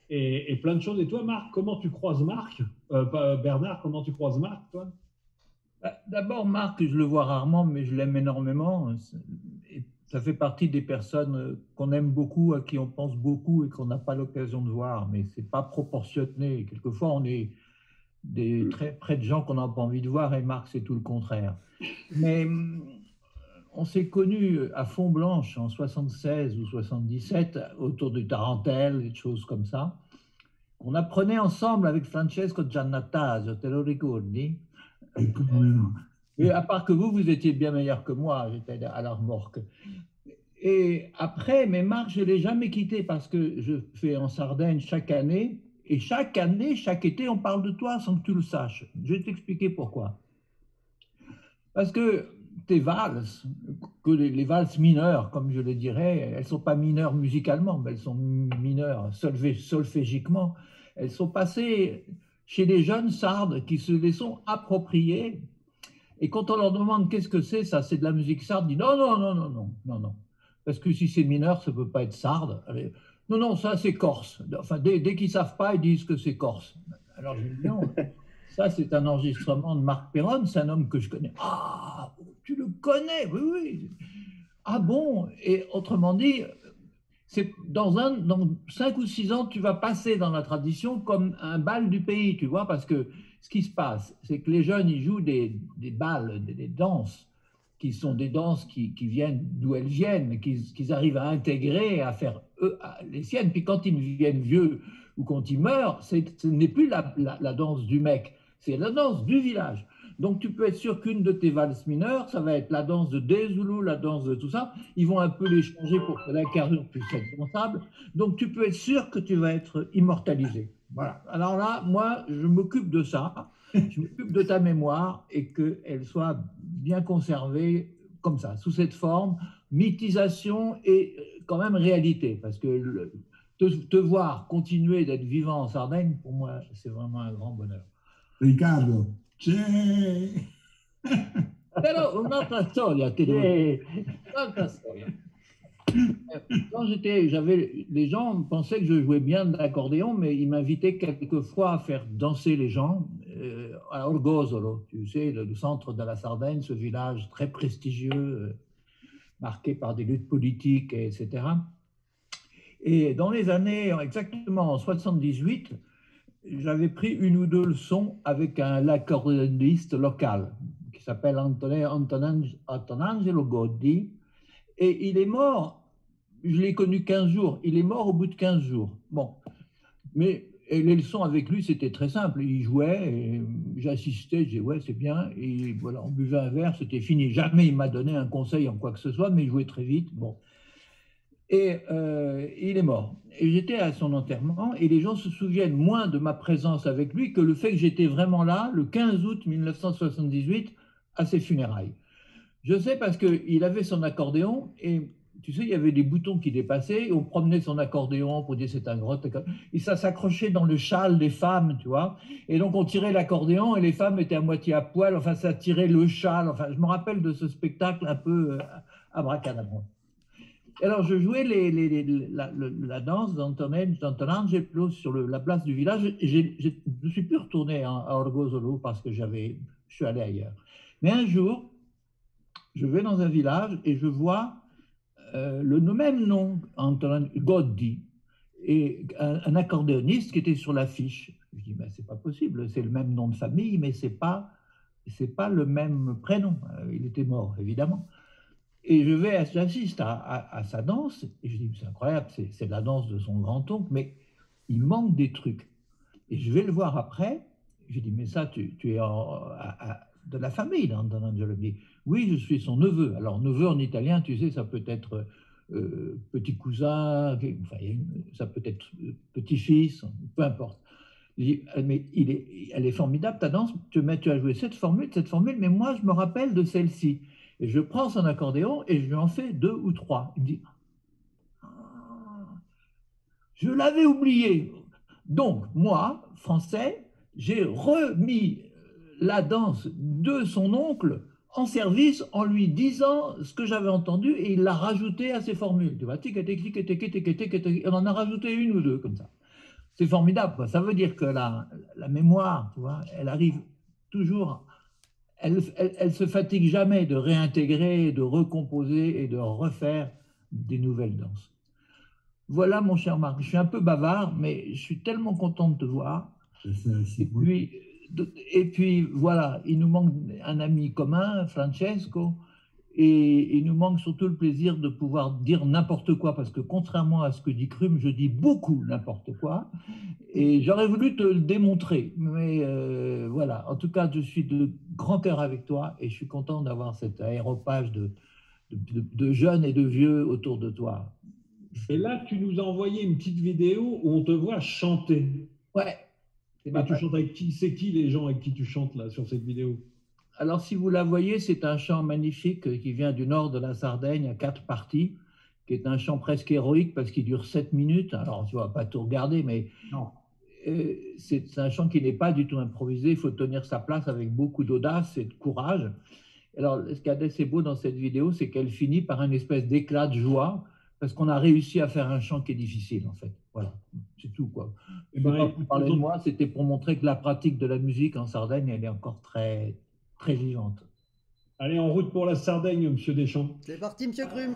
et plein de choses. Et toi, Marc, comment tu croises Marc Bernard, comment tu croises Marc, toi? D'abord, Marc, je le vois rarement, mais je l'aime énormément. Et ça fait partie des personnes qu'on aime beaucoup, à qui on pense beaucoup et qu'on n'a pas l'occasion de voir. Mais ce n'est pas proportionné. Quelquefois, on est très près de gens qu'on n'a pas envie de voir, et Marc, c'est tout le contraire. Mais on s'est connus à Font-Blanche en 76 ou 77, autour du Tarentelle, des choses comme ça. On apprenait ensemble avec Francesco Giannattasio, te lo ricordi? Et à part que vous étiez bien meilleur que moi, j'étais à la remorque. Et après, mais Marc, je ne l'ai jamais quitté parce que je fais en Sardaigne chaque année. Et chaque année, chaque été, on parle de toi sans que tu le saches. Je vais t'expliquer pourquoi. Parce que tes valses, que les valses mineures, comme je le dirais, elles ne sont pas mineures musicalement, mais elles sont mineures solfégiquement. Elles sont passées chez les jeunes sardes qui se les sont appropriées. Et quand on leur demande qu'est-ce que c'est, ça, c'est de la musique sarde, ils disent non. Parce que si c'est mineur, ça ne peut pas être sarde. Non, ça c'est corse. Enfin, dès qu'ils ne savent pas, ils disent que c'est corse. Alors je dis non, ça c'est un enregistrement de Marc Perron, c'est un homme que je connais. Ah, tu le connais? Oui. Ah bon? Et autrement dit, c'est dans 5 ou 6 ans, tu vas passer dans la tradition comme un bal du pays, tu vois, parce que ce qui se passe, c'est que les jeunes, ils jouent des bals, des danses, qui sont des danses qui viennent d'où elles viennent, mais qu'ils arrivent à intégrer, à faire les siennes. Puis quand ils viennent vieux ou quand ils meurent, ce n'est plus la danse du mec, c'est la danse du village. Donc tu peux être sûr qu'une de tes valses mineures, ça va être la danse de Dézoulou, la danse de tout ça. Ils vont un peu les changer pour que la carrure puisse être dançable. Donc tu peux être sûr que tu vas être immortalisé. Voilà. Alors là, moi, je m'occupe de ça. Je m'occupe de ta mémoire et qu'elle soit bien conservée comme ça, sous cette forme, mythisation et quand même réalité. Parce que te voir continuer d'être vivant en Sardaigne, pour moi, c'est vraiment un grand bonheur. Ricardo, Però un'altra storia, un'altra storia. Quand les gens pensaient que je jouais bien de l'accordéon, mais ils m'invitaient quelquefois à faire danser les gens à Orgosolo, tu sais, le centre de la Sardaigne, ce village très prestigieux, marqué par des luttes politiques, etc. Et dans les années, exactement en 78, j'avais pris 1 ou 2 leçons avec un accordéoniste local qui s'appelle Antonangelo Goddi. Et il est mort, je l'ai connu 15 jours, il est mort au bout de 15 jours. Bon, mais les leçons avec lui, c'était très simple. Il jouait, et j'assistais, je disais ouais, c'est bien, et voilà, on buvait un verre, c'était fini. Jamais il m'a donné un conseil en quoi que ce soit, mais il jouait très vite. Bon. Et il est mort. Et j'étais à son enterrement, et les gens se souviennent moins de ma présence avec lui que le fait que j'étais vraiment là, le 15 août 1978, à ses funérailles. Je sais parce qu'il avait son accordéon et tu sais, il y avait des boutons qui dépassaient, on promenait son accordéon pour dire c'est un gros accordéon, et ça s'accrochait dans le châle des femmes, tu vois, et donc on tirait l'accordéon et les femmes étaient à moitié à poil, enfin ça tirait le châle, enfin je me rappelle de ce spectacle un peu abracadabra. Alors je jouais la danse d'Antonangelo sur la place du village, et je ne suis plus retourné à Orgosolo parce que je suis allé ailleurs. Mais un jour, je vais dans un village et je vois le même nom, Antonin Goddi, et un accordéoniste qui était sur l'affiche. Je dis, mais c'est pas possible, c'est le même nom de famille, mais c'est pas le même prénom. Il était mort, évidemment. Et j'assiste à sa danse, et je dis, c'est incroyable, c'est la danse de son grand-oncle, mais il manque des trucs. Et je vais le voir après, je dis, mais ça, tu es de la famille dans Angelo. Il me dit, oui, je suis son neveu. Alors, neveu en italien, tu sais, ça peut être petit cousin, enfin, ça peut être petit-fils, peu importe. Je dis, mais elle est formidable, ta danse, tu as joué cette formule, mais moi, je me rappelle de celle-ci. Et je prends son accordéon et je lui en fais 2 ou 3. Il me dit, je l'avais oublié. Donc, moi, français, j'ai remis la danse de son oncle en service en lui disant ce que j'avais entendu et il l'a rajouté à ses formules. Tu vois, on en a rajouté 1 ou 2 comme ça. C'est formidable, quoi. Ça veut dire que la mémoire, tu vois, elle arrive toujours, elle se fatigue jamais de réintégrer, de recomposer et de refaire des nouvelles danses. Voilà, mon cher Marc, je suis un peu bavard, mais je suis tellement content de te voir. Et puis, voilà, il nous manque un ami commun, Francesco, et il nous manque surtout le plaisir de pouvoir dire n'importe quoi, parce que contrairement à ce que dit Crum, je dis beaucoup n'importe quoi, et j'aurais voulu te le démontrer, mais voilà, en tout cas, je suis de grand cœur avec toi, et je suis content d'avoir cet aéropage de jeunes et de vieux autour de toi. Et là, tu nous as envoyé une petite vidéo où on te voit chanter. Ouais. Et tu chantes avec qui? C'est qui les gens avec qui tu chantes là sur cette vidéo? Alors, si vous la voyez, c'est un chant magnifique qui vient du nord de la Sardaigne à 4 parties, qui est un chant presque héroïque parce qu'il dure 7 minutes. Alors, tu ne vas pas tout regarder, mais c'est un chant qui n'est pas du tout improvisé. Il faut tenir sa place avec beaucoup d'audace et de courage. Alors, ce qu'il y a d'assez beau dans cette vidéo, c'est qu'elle finit par une espèce d'éclat de joie parce qu'on a réussi à faire un chant qui est difficile, en fait. Voilà, c'est tout, quoi. Et pas pour parler de moi, c'était pour montrer que la pratique de la musique en Sardaigne, elle est encore très, très vivante. Allez, en route pour la Sardaigne, monsieur Deschamps. C'est parti, monsieur Crum.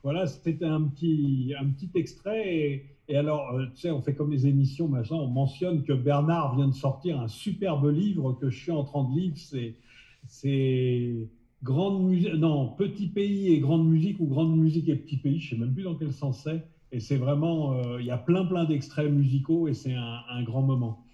Voilà, c'était un petit extrait. Et alors, tu sais, on fait comme les émissions, machin, on mentionne que Bernard vient de sortir un superbe livre que je suis en train de lire. C'est Grande musique, non, Petit pays et grande musique, ou Grande musique et petit pays, je ne sais même plus dans quel sens c'est. Et c'est vraiment, il y a plein d'extraits musicaux et c'est un grand moment.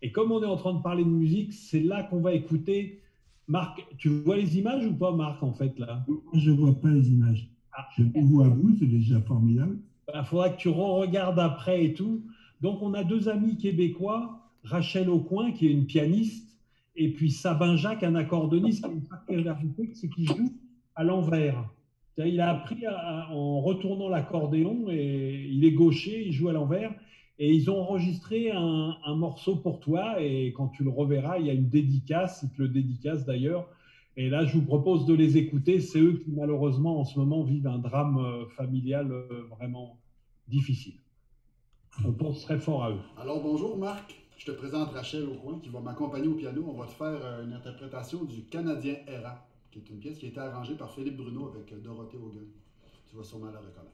Et comme on est en train de parler de musique, c'est là qu'on va écouter. Marc, tu vois les images ou pas, Marc, en fait, là? Je ne vois pas les images. Je vous vois à vous, c'est déjà formidable. Il faudra que tu regardes après et tout. Donc, on a 2 amis québécois, Rachel Aucoin, qui est une pianiste, et puis Sabin Jacques, un accordoniste, qui a une particularité, c'est qu'il joue à l'envers. Il a appris en retournant l'accordéon, et il est gaucher, il joue à l'envers, et ils ont enregistré un morceau pour toi, et quand tu le reverras, il y a une dédicace, ils te le dédicacent d'ailleurs. Et là, je vous propose de les écouter. C'est eux qui, malheureusement, en ce moment, vivent un drame familial vraiment difficile. On pense très fort à eux. Alors, bonjour Marc. Je te présente Rachel Aucoin qui va m'accompagner au piano. On va te faire une interprétation du Canadien errant, qui est une pièce qui a été arrangée par Philippe Bruno avec Dorothée Hogan. Tu vas sûrement la reconnaître.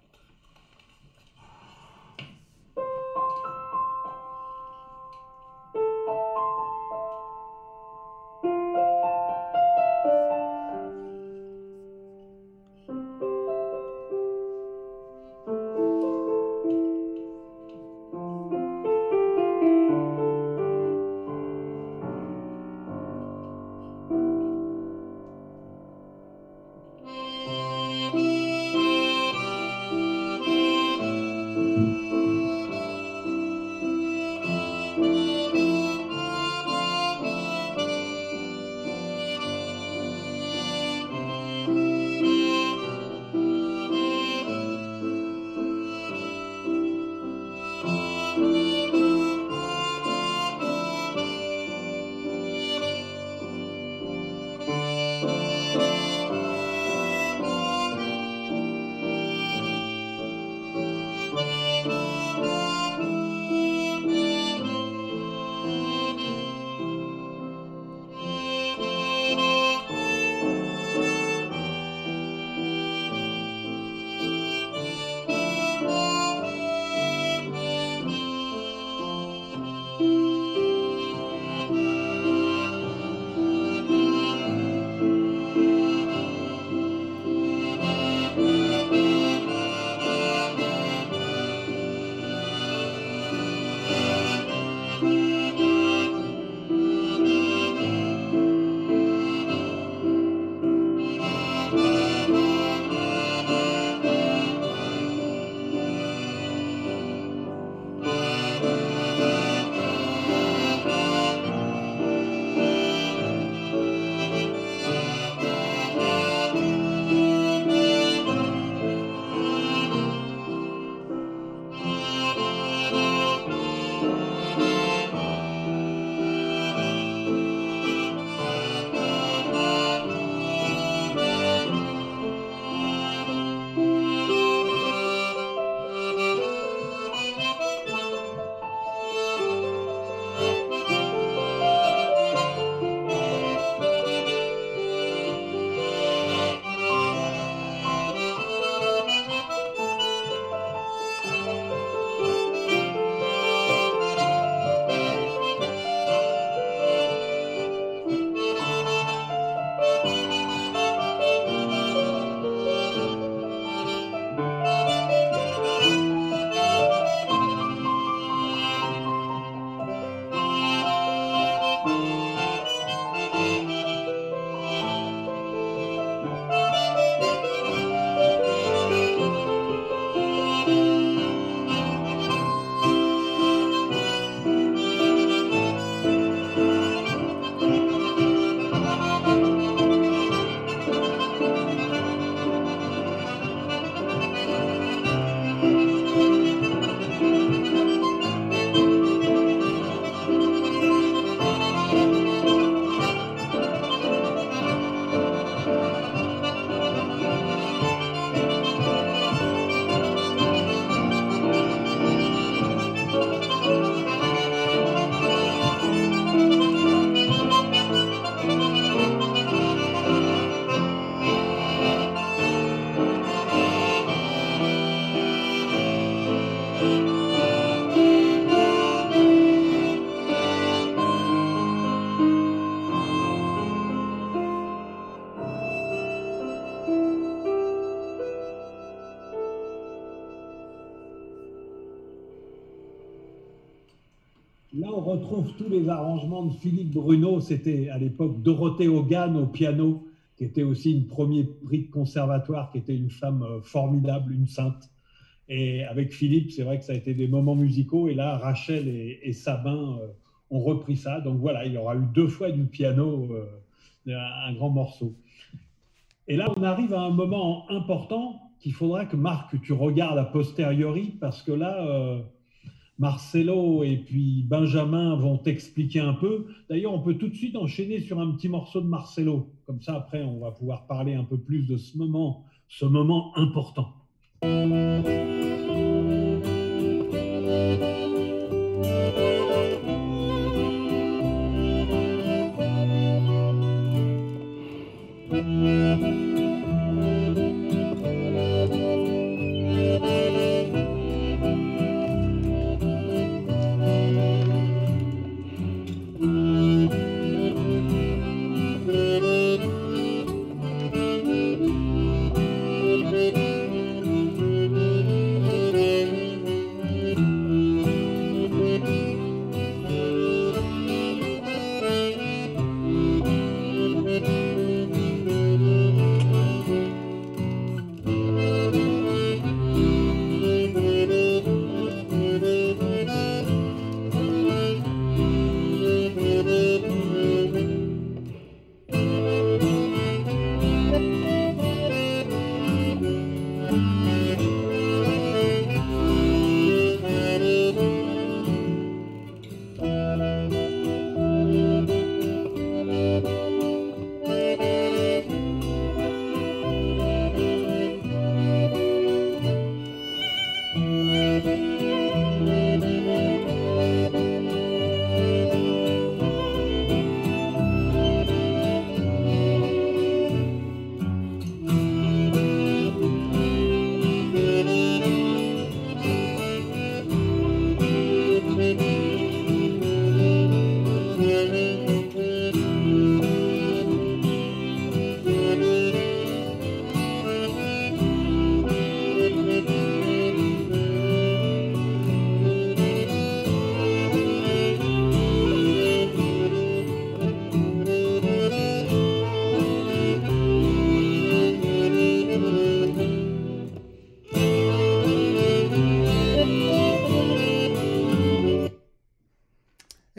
retrouve tous les arrangements de Philippe Bruno. C'était à l'époque Dorothée Hogan au piano, qui était aussi une première prix de conservatoire, qui était une femme formidable, une sainte. Et avec Philippe, c'est vrai que ça a été des moments musicaux. Et là, Rachel et Sabin ont repris ça. Donc voilà, il y aura eu 2 fois du piano, un grand morceau. Et là, on arrive à un moment important qu'il faudra que, Marc, tu regardes a posteriori, parce que là, Marcelo et puis Benjamin vont t'expliquer un peu. D'ailleurs, on peut tout de suite enchaîner sur un petit morceau de Marcelo. Comme ça, après, on va pouvoir parler un peu plus de ce moment important.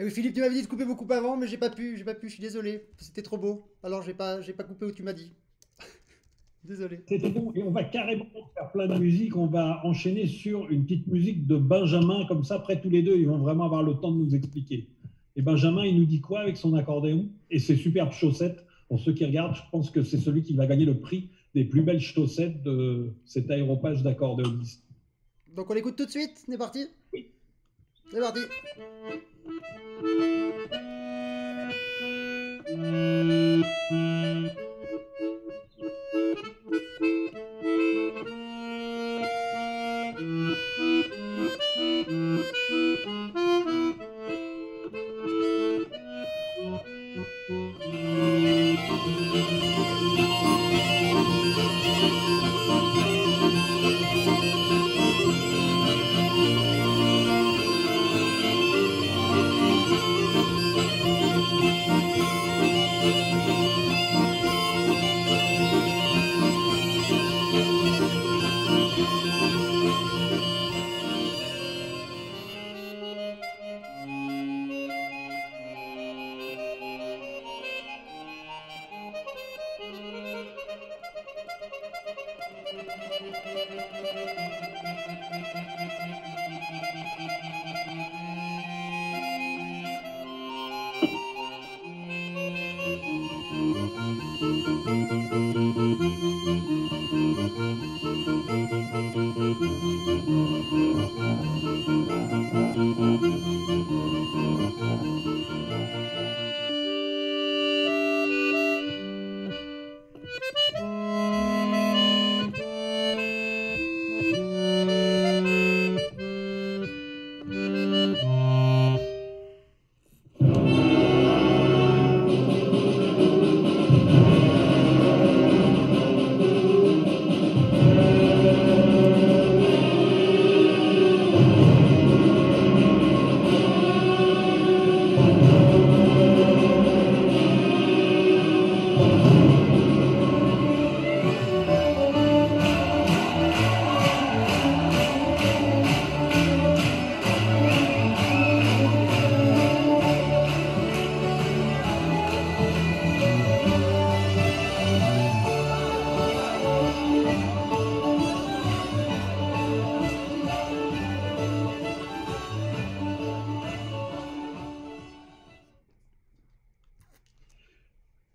Philippe, tu m'avais dit de couper beaucoup avant, mais j'ai pas pu, je suis désolé. C'était trop beau. Alors j'ai pas coupé où tu m'as dit. Désolé. C'était bon. Et on va carrément faire plein de musique. On va enchaîner sur une petite musique de Benjamin, comme ça, après tous les deux, ils vont vraiment avoir le temps de nous expliquer. Et Benjamin, il nous dit quoi avec son accordéon et ses superbes chaussettes? Pour ceux qui regardent, je pense que c'est celui qui va gagner le prix des plus belles chaussettes de cet aéropage d'accordéoniste. Donc on l'écoute tout de suite. C'est parti? Oui. C'est parti.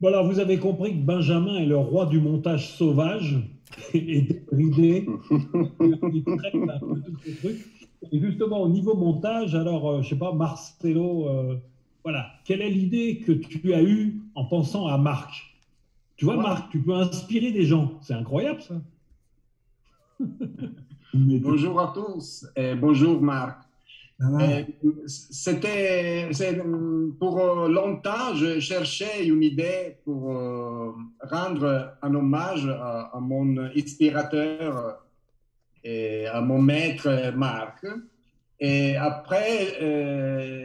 Voilà, vous avez compris que Benjamin est le roi du montage sauvage et débridé. Il traite un peu tous ces trucs. Et justement, au niveau montage, alors, je sais pas, Marcelo, voilà, quelle est l'idée que tu as eue en pensant à Marc? Tu vois, Marc, tu peux inspirer des gens. C'est incroyable, ça. Bonjour à tous et bonjour Marc. Pour longtemps, je cherchais une idée pour rendre un hommage à mon inspirateur et à mon maître Marc. Et après,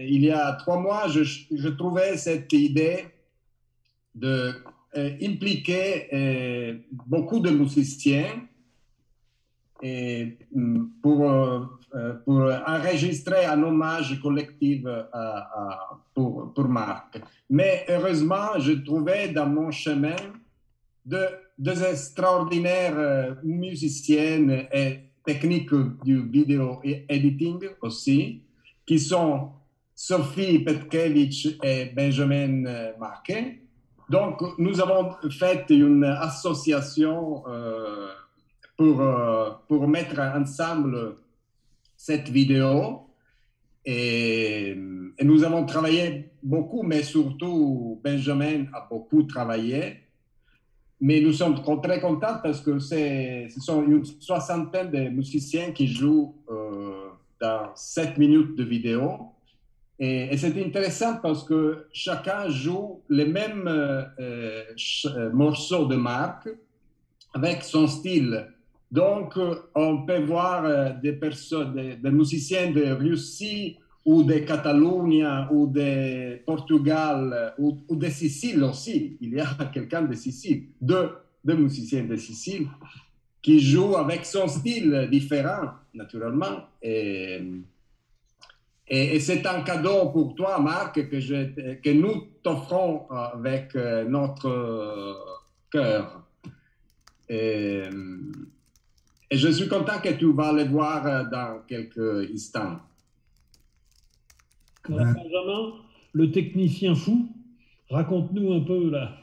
il y a 3 mois, je trouvais cette idée de impliquer beaucoup de musiciens et pour enregistrer un hommage collectif pour Marc. Mais heureusement, je trouvais dans mon chemin deux extraordinaires musiciennes et techniques du vidéo editing aussi, qui sont Sophie Petkevich et Benjamin Marquet. Donc, nous avons fait une association pour mettre ensemble cette vidéo et nous avons travaillé beaucoup, mais surtout Benjamin a beaucoup travaillé. Mais nous sommes très contents parce que ce sont une 60aine de musiciens qui jouent dans 7 minutes de vidéo. Et c'est intéressant parce que chacun joue les mêmes morceaux de Marc avec son style. Donc, on peut voir des personnes, des musiciens de Russie ou de Catalogne ou de Portugal ou de Sicile aussi. Il y a quelqu'un de Sicile, deux musiciens de Sicile qui jouent avec son style différent, naturellement. Et c'est un cadeau pour toi, Marc, que nous t'offrons avec notre cœur. Et je suis content que tu vas le voir dans quelques instants. Benjamin, le technicien fou, raconte-nous un peu là.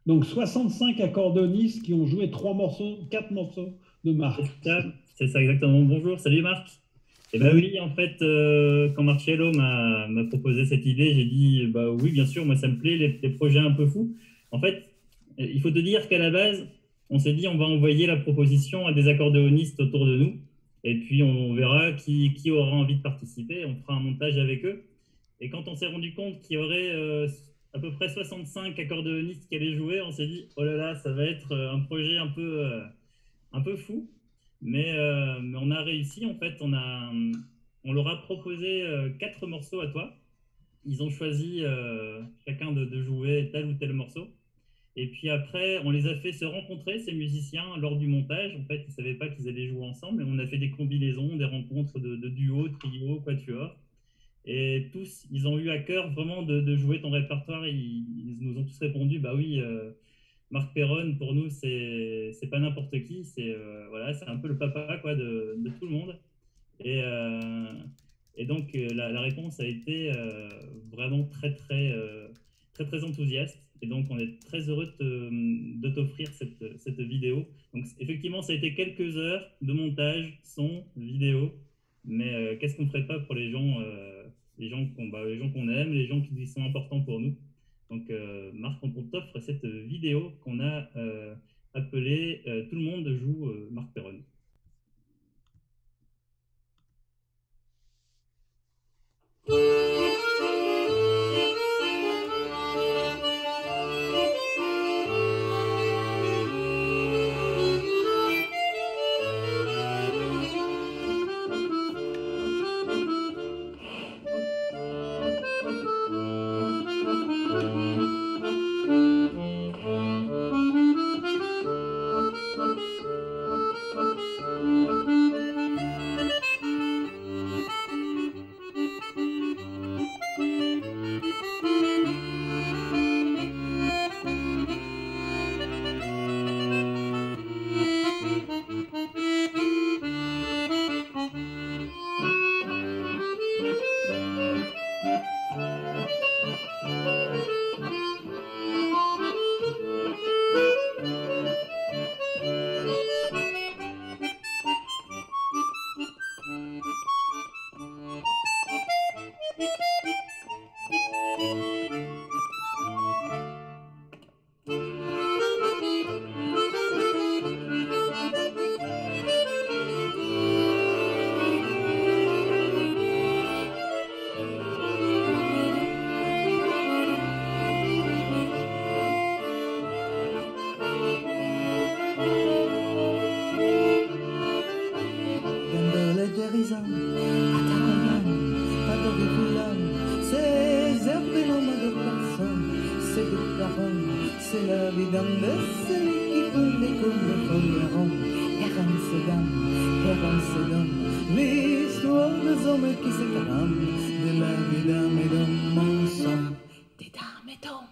Donc 65 accordéonistes qui ont joué 4 morceaux de Marc. C'est ça exactement. Bonjour, salut Marc. Eh bien oui, en fait, quand Marcello m'a proposé cette idée, j'ai dit, bah oui, bien sûr, moi ça me plaît, les projets un peu fous. En fait, il faut te dire qu'à la base, on s'est dit, on va envoyer la proposition à des accordéonistes autour de nous, et puis on verra qui aura envie de participer, on fera un montage avec eux. Et quand on s'est rendu compte qu'il y aurait à peu près 65 accordéonistes qui allaient jouer, on s'est dit, oh là là, ça va être un projet un peu fou. Mais on a réussi, en fait, on leur a proposé 4 morceaux à toi. Ils ont choisi chacun de jouer tel ou tel morceau. Et puis après, on les a fait se rencontrer, ces musiciens, lors du montage. En fait, ils ne savaient pas qu'ils allaient jouer ensemble. Et on a fait des combinaisons, des rencontres de duo, trio, quatuor. Et tous, ils ont eu à cœur vraiment de jouer ton répertoire. Ils nous ont tous répondu, bah oui, Marc Perron, pour nous, c'est pas n'importe qui. C'est voilà, c'est un peu le papa quoi, de tout le monde. Et donc, la réponse a été vraiment très enthousiaste. Et donc, on est très heureux de t'offrir cette vidéo. Donc, effectivement, ça a été quelques heures de montage, son, vidéo. Mais qu'est-ce qu'on ne ferait pas pour les gens qu'on aime, les gens qui sont importants pour nous. Donc, Marc, on t'offre cette vidéo qu'on a appelée Tout le monde joue Marc Perron. vidam de celui qui coule comme le feuilleron. Héron l'histoire des hommes qui se crament, de la vie d'âme et d'homme, mon sang, des dames et d'hommes.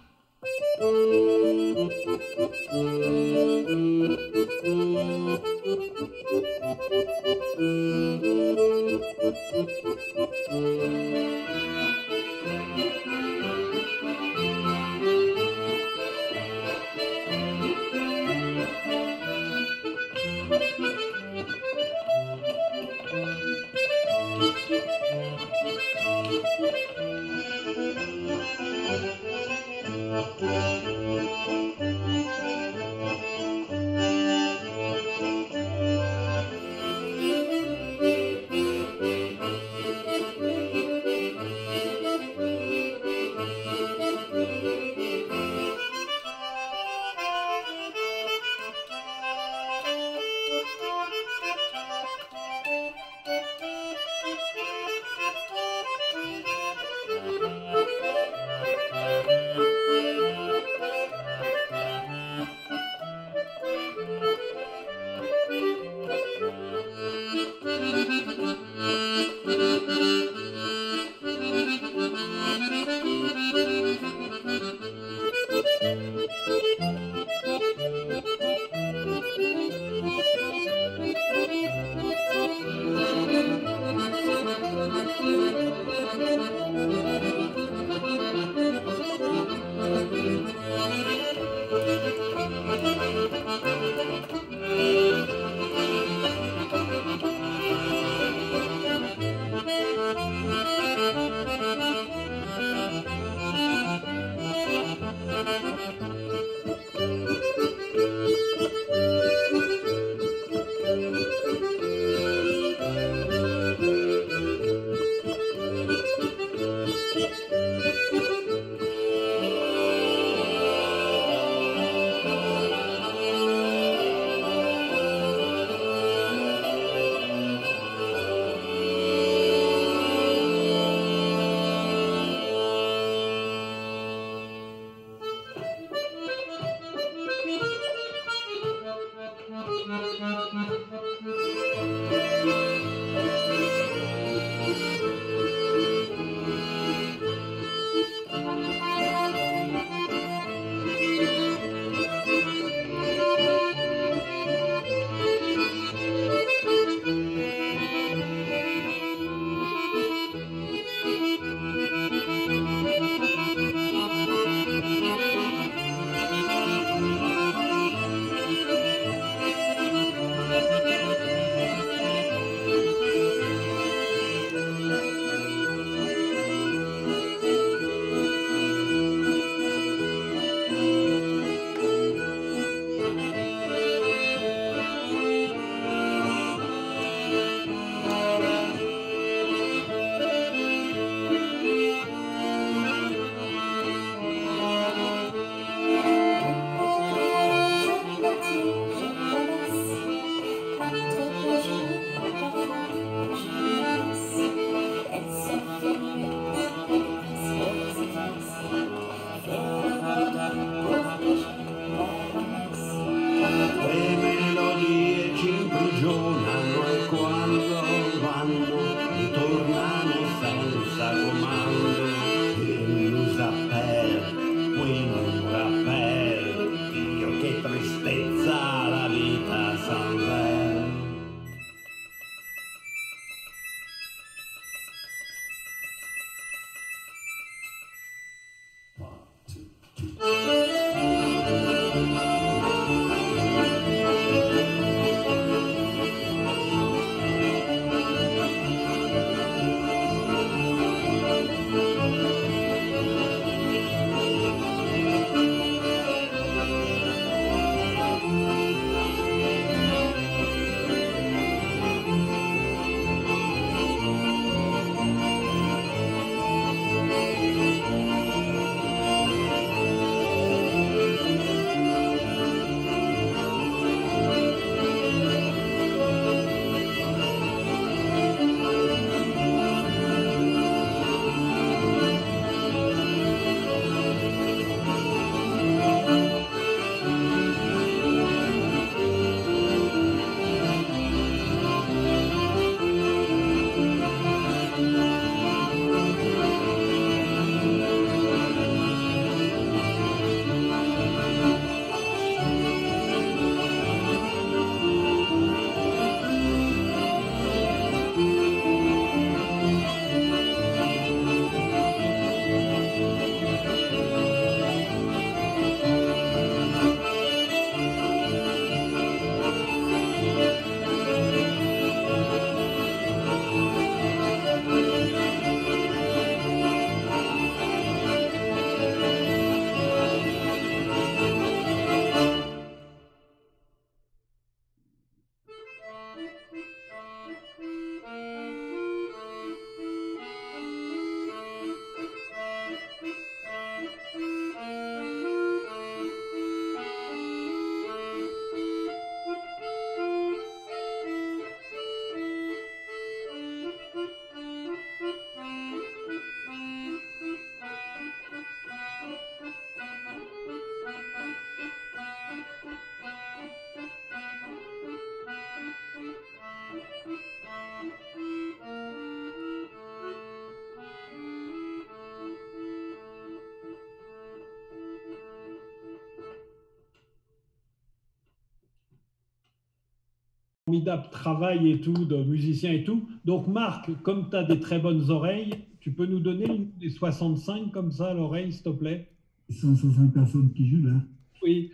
formidable travail et tout, de musicien et tout. Donc, Marc, comme tu as des très bonnes oreilles, tu peux nous donner une des 65 comme ça à l'oreille, s'il te plaît? 165 personnes qui jouent là. Oui.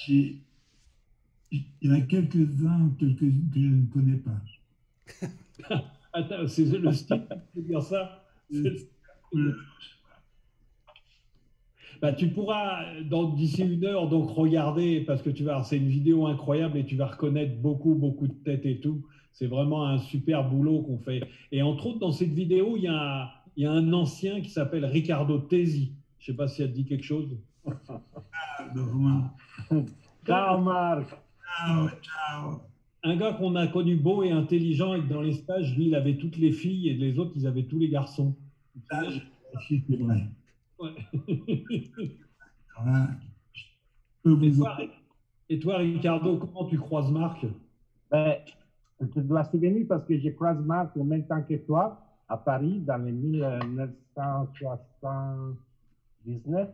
Il y en a quelques-uns, quelques-unes que je ne connais pas. Attends, c'est le style, tu peux dire ça? Bah, tu pourras, d'ici une heure, donc regarder, parce que tu vas, c'est une vidéo incroyable et tu vas reconnaître beaucoup, beaucoup de têtes et tout. C'est vraiment un super boulot qu'on fait. Et entre autres, dans cette vidéo, il y a un ancien qui s'appelle Ricardo Tesi. Je ne sais pas si ça te dit quelque chose. Ciao Marc. Ciao, ciao. Un gars qu'on a connu beau et intelligent et que dans les stages, lui, il avait toutes les filles et les autres, ils avaient tous les garçons. C'est vrai. Ouais. Et toi, Ricardo, comment tu croises Marc? Ben, tu dois te souvenir parce que je croise Marc en même temps que toi à Paris dans les 1979, 18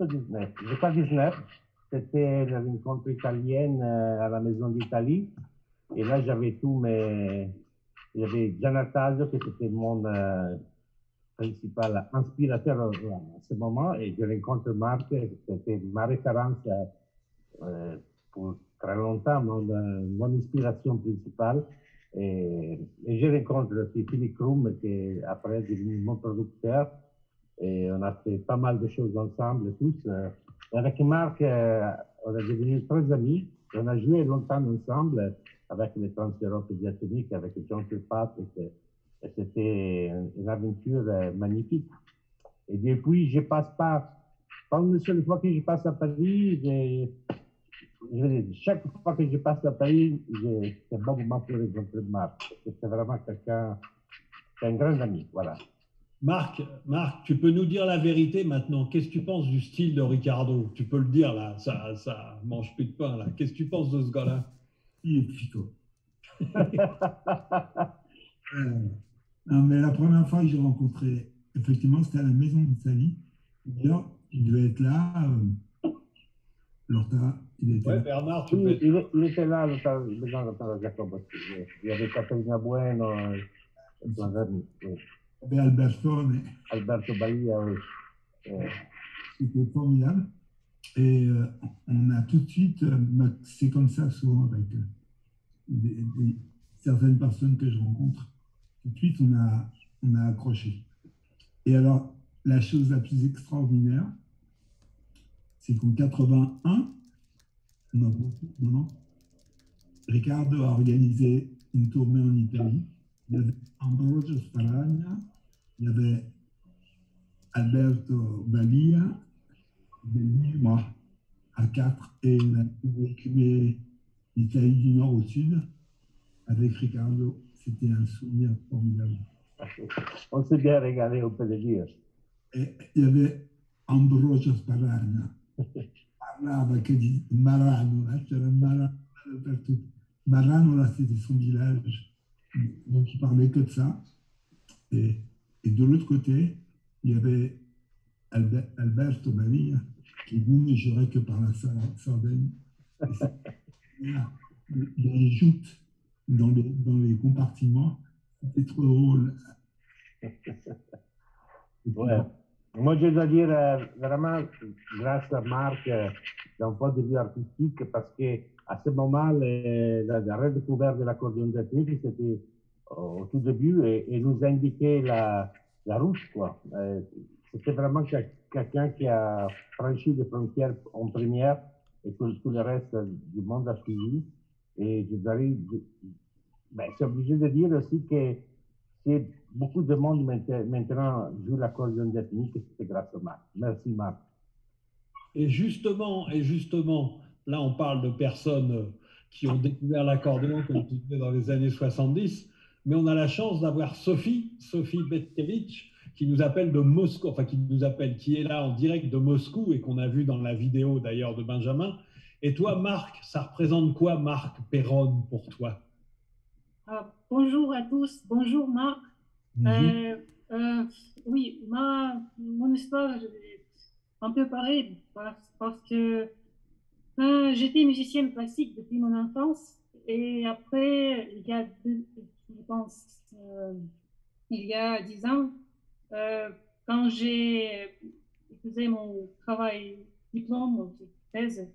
ou 19. Je crois 19. C'était la rencontre italienne à la Maison d'Italie. Et là, j'avais tous mes... Il y avait Giannatasio, qui était mon principal inspirateur à ce moment. Et je rencontre Marc, c'était ma référence pour très longtemps, mon inspiration principale. Et je rencontre aussi Philippe Krum, qui est après devenu mon producteur. Et on a fait pas mal de choses ensemble, tous. Et avec Marc, on est devenus très amis. On a joué longtemps ensemble avec les Trans-Europe diatoniques, avec John Kirkpatrick. Et c'était une aventure magnifique. Et depuis, je passe pas une seule fois que je passe à Paris, chaque fois que je passe à Paris, c'est bon moment pour rencontrer Marc. C'est vraiment quelqu'un, c'est un grand ami, voilà. Marc, tu peux nous dire la vérité maintenant. Qu'est-ce que tu penses du style de Ricardo? Tu peux le dire là, ça mange plus de pain là. Qu'est-ce que tu penses de ce gars-là? Il est fico. Non, mais la première fois que j'ai rencontré, effectivement, c'était à la Maison d'Italie. D'ailleurs, il devait être là. Lorta, il était là. Bernard, il était là, il y avait Caterina Bueno, plein d'amis. Il y avait Alberto Balia, oui. C'était formidable. Et on a tout de suite, c'est comme ça souvent avec certaines personnes que je rencontre, tout de suite on a accroché. Et alors, la chose la plus extraordinaire, c'est qu'en 81, Ricardo a organisé une tournée en Italie. Il y avait Ambrogio Sparagna, il y avait Alberto Balia, moi, à 4, et on a évacué l'Italie du nord au sud avec Ricardo. C'était un souvenir formidable. On s'est bien régalé, on peut le dire. Et il y avait Ambrogio Sparagna. Parlava che di Marano, là, c'era Marano dappertutto. Marano, là, c'était son village. Donc, il parlait que de ça. Et de l'autre côté, il y avait Alberto Balia, qui lui ne jurait que par la Sardaigne. Les joutes dans les compartiments, c'était trop drôle. Ouais. Moi, je dois dire vraiment grâce à Marc d'un point de vue artistique, parce qu'à ce moment, la redécouverte de l'accordéon diatonique, c'était au tout début, et nous indiquait la route, quoi. C'était vraiment quelqu'un qui a franchi les frontières en première, et tout le reste du monde a suivi. Et je dois dire, c'est obligé de dire aussi que c'est beaucoup de monde maintenant joue l'accordéon diatonique, et c'est grâce à Marc. Merci Marc. Et justement, là on parle de personnes qui ont découvert l'accordéon, comme tu disais, dans les années 70, mais on a la chance d'avoir Sophie Betkevich, qui nous appelle de Moscou, enfin qui est là en direct de Moscou et qu'on a vu dans la vidéo d'ailleurs de Benjamin. Et toi, Marc, ça représente quoi, Marc Perron, pour toi? Bonjour à tous, bonjour Marc. Oui, mon histoire est un peu pareille parce que j'étais musicienne classique depuis mon enfance Et après, je pense, il y a 10 ans, quand j'ai faisais mon travail diplôme, ou thèse,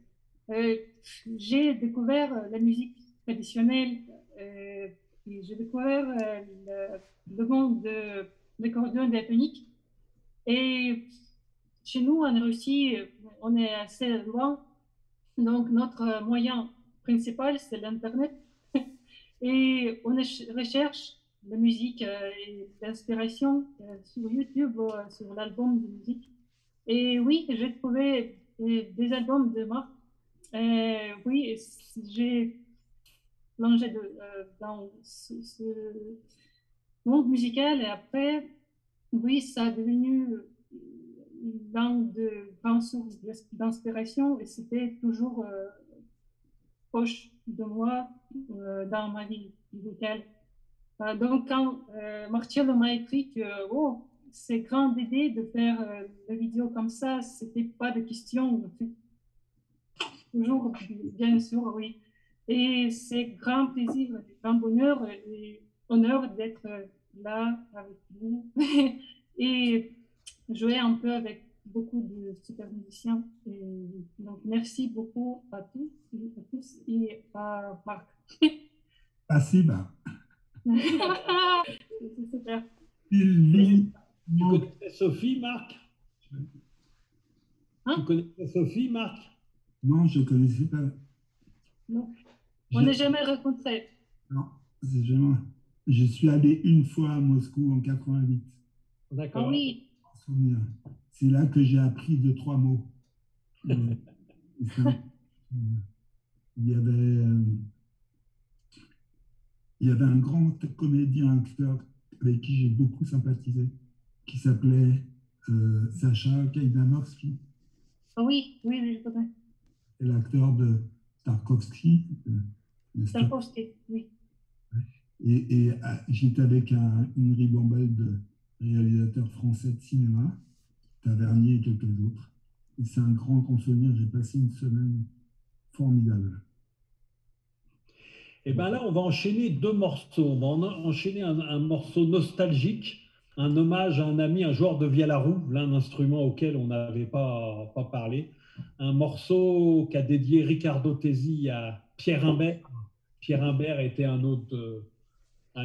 j'ai découvert la musique traditionnelle. Et j'ai découvert le monde de l'accordéon diatonique. Et chez nous, en Russie, on est assez loin. Donc, notre moyen principal, c'est l'Internet. Et on recherche la musique et l'inspiration sur YouTube, sur l'album de musique. Et oui, j'ai trouvé des albums de Marc. Oui, j'ai plongé dans ce monde musical et après, oui, ça a devenu une de grandes sources d'inspiration et c'était toujours proche de moi dans ma vie musicale. Donc, quand Marcello m'a écrit que oh, c'est grande idée de faire des vidéos comme ça, c'était pas de question. Toujours, bien sûr, oui. Et c'est grand plaisir, grand bonheur et honneur d'être là avec vous et jouer un peu avec beaucoup de super musiciens. Et donc, merci beaucoup à tous et à Marc. Spasiba. C'est super. Tu connaissais Sophie, Marc? Hein? Tu connaissais Sophie, Marc? Non, je ne connaissais pas. Non. On n'est jamais rencontrés. Non, c'est jamais. Je suis allé une fois à Moscou en 88. D'accord. Ah oui. C'est là que j'ai appris 2-3 mots. Il y avait un grand comédien, acteur avec qui j'ai beaucoup sympathisé, qui s'appelait Sacha Kaidanovski. Ah oui, oui, oui, je connais. C'est l'acteur de Tarkovsky. Tarkovsky, oui. Et j'étais avec une ribambelle de réalisateurs français de cinéma, Tavernier et quelques autres. Et c'est un grand souvenir. J'ai passé une semaine formidable. Et bien là, on va enchaîner 2 morceaux. On va enchaîner un morceau nostalgique, un hommage à un ami, un joueur de vielle à roue, là, un instrument auquel on n'avait pas parlé. Un morceau qu'a dédié Riccardo Tesi à Pierre Imbert. Pierre Imbert était un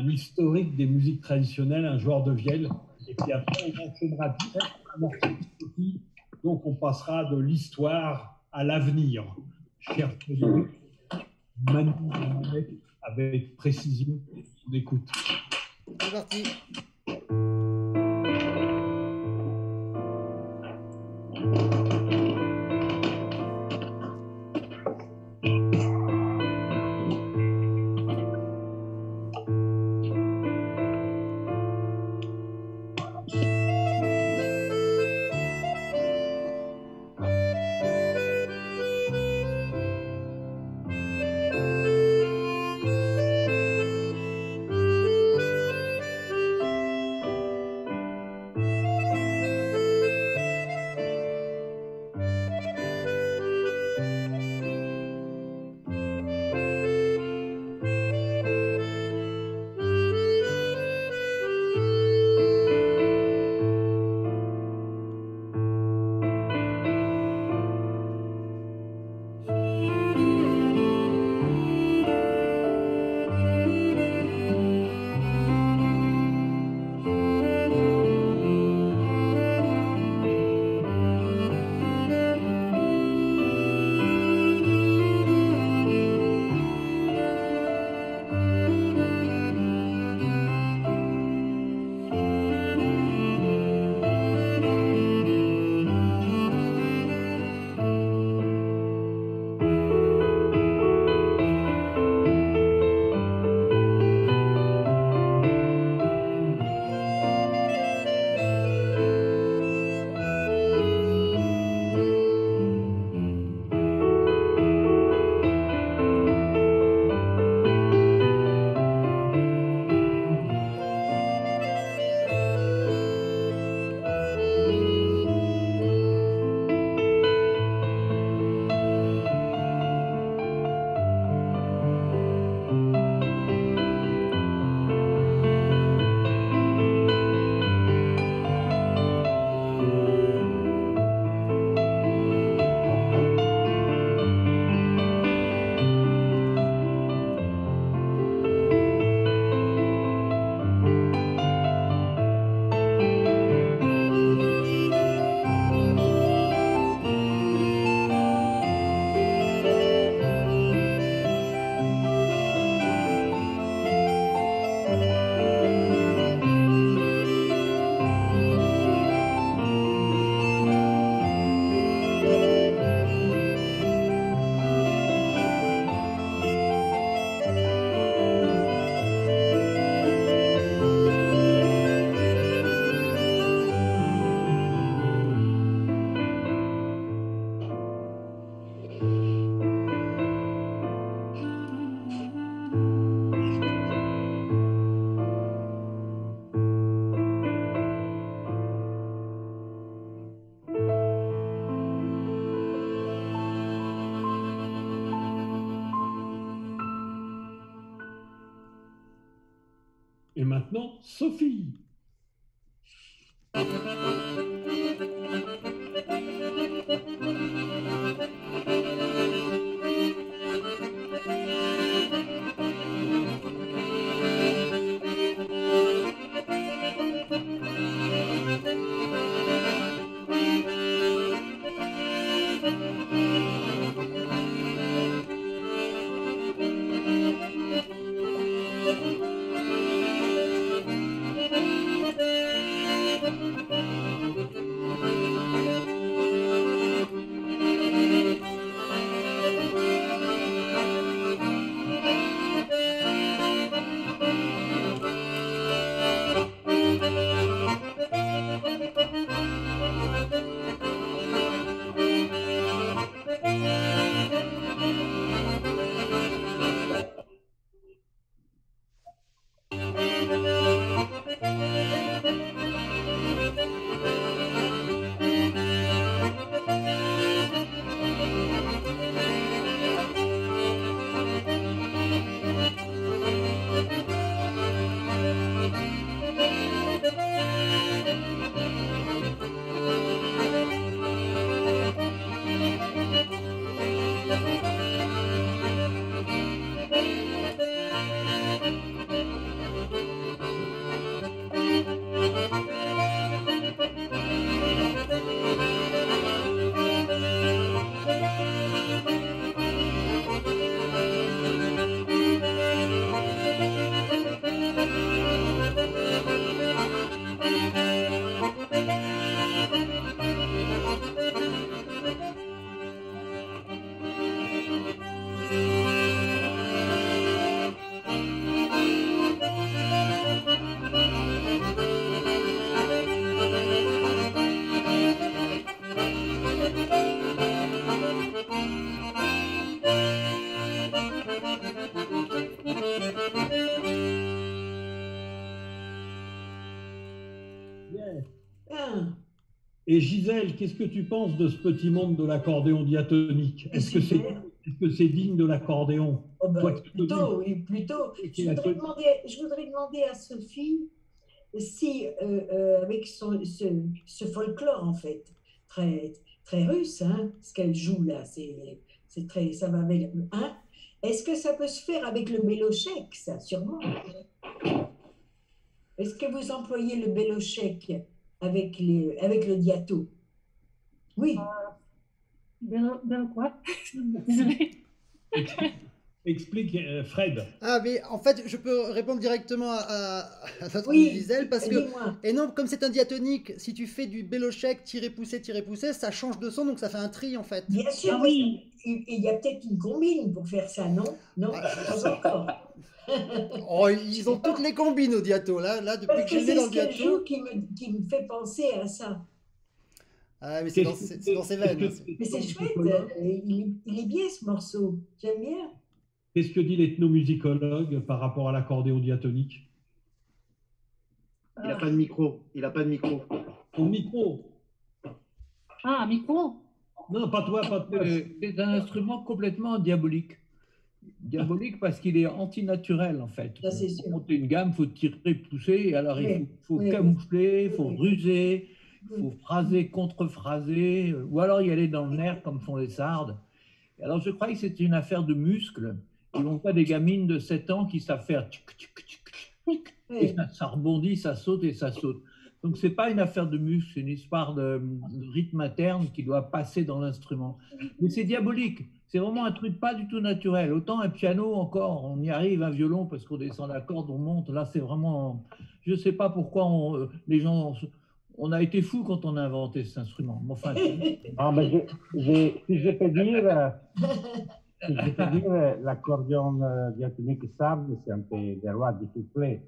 historique des musiques traditionnelles, un joueur de vielle. Et puis après, on enchaînera direct un morceau de Sophie. Donc, on passera de l'histoire à l'avenir. Cher Frédéric, Manu avec précision, on écoute. C'est parti. Et maintenant, Sophie. Et Gisèle, qu'est-ce que tu penses de ce petit monde de l'accordéon diatonique? Est-ce que c'est digne de l'accordéon? Oh ben, plutôt, oui, plutôt. Je voudrais demander à Sophie si, avec ce folklore, en fait, très, très russe, hein, ce qu'elle joue là, c'est très, ça va avec, hein, est-ce que ça peut se faire avec le bélochek, ça, sûrement? Est-ce que vous employez le bélochek avec le diato? Oui. Dans quoi? Désolée. Explique, Fred. Ah, mais en fait, je peux répondre directement à notre amie Gisèle, parce que, et non, comme c'est un diatonique, si tu fais du bélochek, tirer-pousser, ça change de son, donc ça fait un tri, en fait. Bien sûr, oui. Il y a peut-être une combine pour faire ça, non? Non, pas encore. Oh, ils ont toutes les combines au diato, là depuis que je l'ai dans le diato. C'est ce qui me fait penser à ça. Ah, mais c'est dans ses veines. Mais c'est chouette, il est bien ce morceau, j'aime bien. Qu'est-ce que dit l'ethnomusicologue par rapport à l'accordéon diatonique? Il n'a pas de micro. Il n'a pas de micro. Ton micro? Ah, un micro? Non, pas toi, pas toi. C'est un instrument complètement diabolique. Diabolique parce qu'il est antinaturel, en fait. Pour monter une gamme, il faut tirer, pousser, alors il faut camoufler, il faut ruser, il faut phraser, contre-phraser, ou alors y aller dans le nerf comme font les sardes. Alors je croyais que c'était une affaire de muscles. Ils n'ont pas des gamines de 7 ans qui savent faire et ça rebondit, ça saute et ça saute. Donc c'est pas une affaire de muscles, c'est une histoire de rythme interne qui doit passer dans l'instrument. Mais c'est diabolique. C'est vraiment un truc pas du tout naturel. Autant un piano, encore, on y arrive, un violon, parce qu'on descend la corde, on monte. Là, c'est vraiment... Je ne sais pas pourquoi les gens... On a été fous quand on a inventé cet instrument. Enfin, non, mais si je peux dire, l'accordéon diatonique sarde, c'est un peu des rois du soufflet.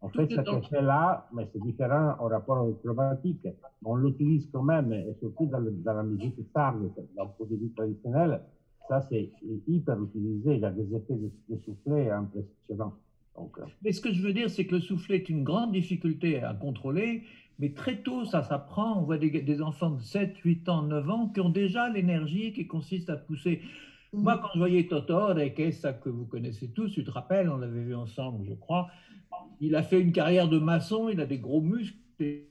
On fait cet effet-là, mais c'est différent au rapport au chromatique. On l'utilise quand même, et surtout dans la musique sarde, dans le point de vue traditionnel, ça c'est hyper utilisé. Il y a des effets de soufflet impressionnants. Donc, mais ce que je veux dire, c'est que le soufflet est une grande difficulté à contrôler, mais très tôt, ça s'apprend. On voit des enfants de 7, 8 ans, 9 ans qui ont déjà l'énergie qui consiste à pousser. Moi, quand je voyais Totò, ça que vous connaissez tous, tu te rappelles, on l'avait vu ensemble, je crois. Il a fait une carrière de maçon, il a des gros muscles. Et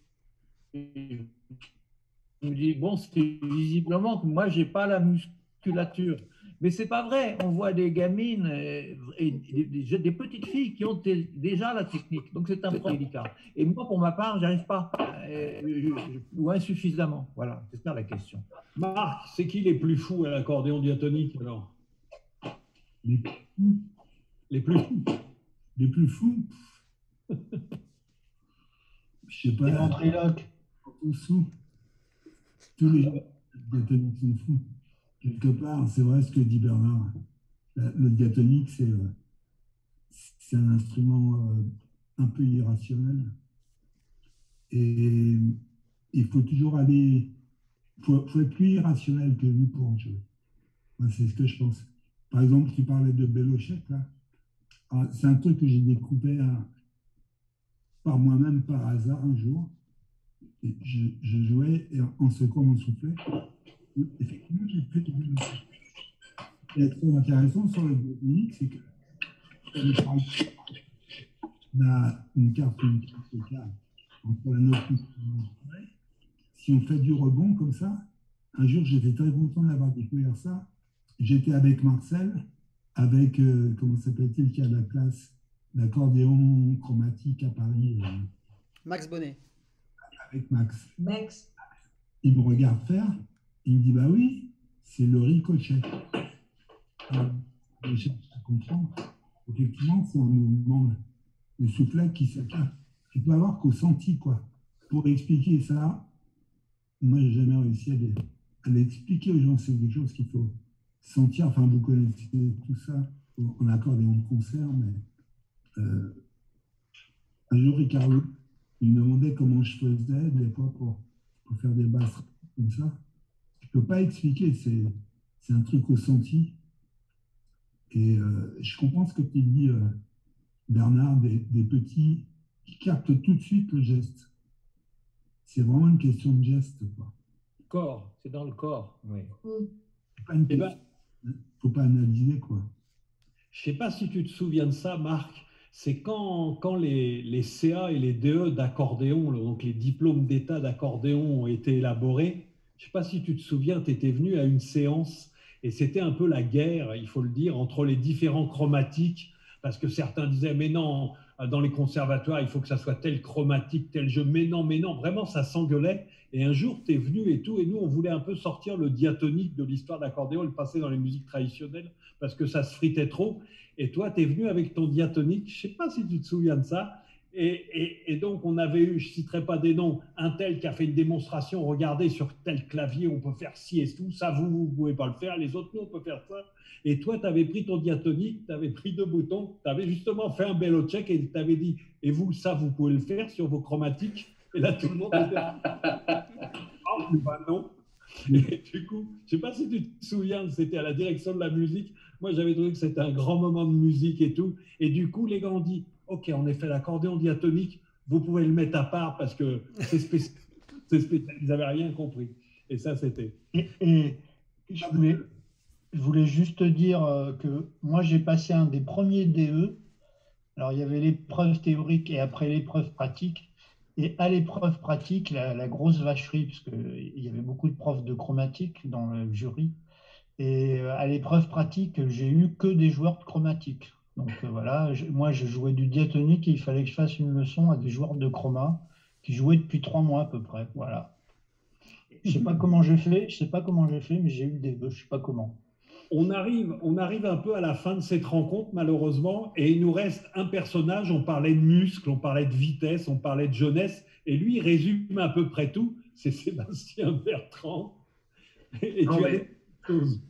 je me dis, bon, c'est visiblement que moi, j'ai pas la musculature. Mais c'est pas vrai. On voit des gamines et des petites filles qui ont déjà la technique. Donc c'est un peu délicat. Et moi, pour ma part, j'arrive pas ou insuffisamment. Voilà, c'est ça la question. Marc, c'est qui les plus fous à l'accordéon diatonique alors? Les plus fous. Les plus fous. Je sais pas. Les ventriloques. Tous les diatoniques sont fous. Quelque part, c'est vrai ce que dit Bernard. Le diatonique, c'est un instrument un peu irrationnel. Et il faut toujours aller... Il faut être plus irrationnel que lui pour en jouer. Moi, c'est ce que je pense. Par exemple, tu parlais de Belochek, là. C'est un truc que j'ai découvert par moi-même, par hasard, un jour. Et je jouais en secouant mon soufflet. Effectivement, j'ai fait du Belochek. Ce qui est très intéressant sur le diatonique, c'est que on a une carte entre la note. Si on fait du rebond comme ça, un jour, j'étais très content d'avoir découvert ça. J'étais avec Marcel, avec, comment s'appelle-t-il, qui a la classe d'accordéon chromatique à Paris. Max Bonnet. Avec Max. Max. Il me regarde faire, il me dit, bah oui, c'est le ricochet. Je cherche à comprendre. Effectivement, c'est un mouvement de soufflet qui s'accorde. Tu peux avoir qu'au senti, quoi. Pour expliquer ça, moi, j'ai jamais réussi à l'expliquer aux gens. C'est quelque chose qu'il faut sentir. Enfin, vous connaissez tout ça en accordéon de concert, mais un jour, Ricardo, il me demandait comment je faisais des fois pour faire des basses comme ça. Je peux pas expliquer. C'est un truc au senti. Et je comprends ce que tu dis, Bernard, des petits qui captent tout de suite le geste. C'est vraiment une question de geste, quoi. Corps, c'est dans le corps, oui. Il ne faut pas analyser, quoi. Je ne sais pas si tu te souviens de ça, Marc. C'est quand les CA et les DE d'accordéon, donc les diplômes d'état d'accordéon ont été élaborés. Je ne sais pas si tu te souviens, tu étais venu à une séance et c'était un peu la guerre, il faut le dire, entre les différents chromatiques, parce que certains disaient, mais non, dans les conservatoires, il faut que ça soit tel chromatique, tel jeu. Mais non, vraiment, ça s'engueulait. Et un jour, tu es venu et tout, et nous, on voulait un peu sortir le diatonique de l'histoire de l'accordéon et le passer dans les musiques traditionnelles, parce que ça se fritait trop. Et toi, tu es venu avec ton diatonique, je ne sais pas si tu te souviens de ça. Et donc, on avait eu, je ne citerai pas des noms, un tel qui a fait une démonstration, regardez, sur tel clavier, on peut faire ci et tout, ça, vous ne pouvez pas le faire, les autres, nous, on peut faire ça. Et toi, tu avais pris ton diatonique, tu avais pris 2 boutons, tu avais justement fait un Belochek et tu avais dit, et vous, ça, vous pouvez le faire sur vos chromatiques. Et là, tout le monde était oh, bah non. Et du coup, je ne sais pas si tu te souviens, c'était à la direction de la musique. Moi, j'avais trouvé que c'était un grand moment de musique et tout. Et du coup, les gars ont dit, OK, on a fait l'accordéon diatonique, vous pouvez le mettre à part parce que c'est spécial. Ils n'avaient rien compris. Et ça, c'était... Et je voulais juste dire que moi, j'ai passé un des premiers DE. Alors, il y avait l'épreuve théorique et après l'épreuve pratique. Et à l'épreuve pratique, la grosse vacherie, parce qu'il y avait beaucoup de profs de chromatique dans le jury. Et à l'épreuve pratique, j'ai eu que des joueurs de chromatique. Donc voilà, moi, je jouais du diatonique et il fallait que je fasse une leçon à des joueurs de chroma qui jouaient depuis 3 mois à peu près. Voilà. Je ne sais pas comment j'ai fait, mais j'ai eu des DE, je ne sais pas comment. On arrive un peu à la fin de cette rencontre, malheureusement, et il nous reste un personnage. On parlait de muscles, on parlait de vitesse, on parlait de jeunesse, et lui, il résume à peu près tout. C'est Sébastien Bertrand. Et non, tu as des choses.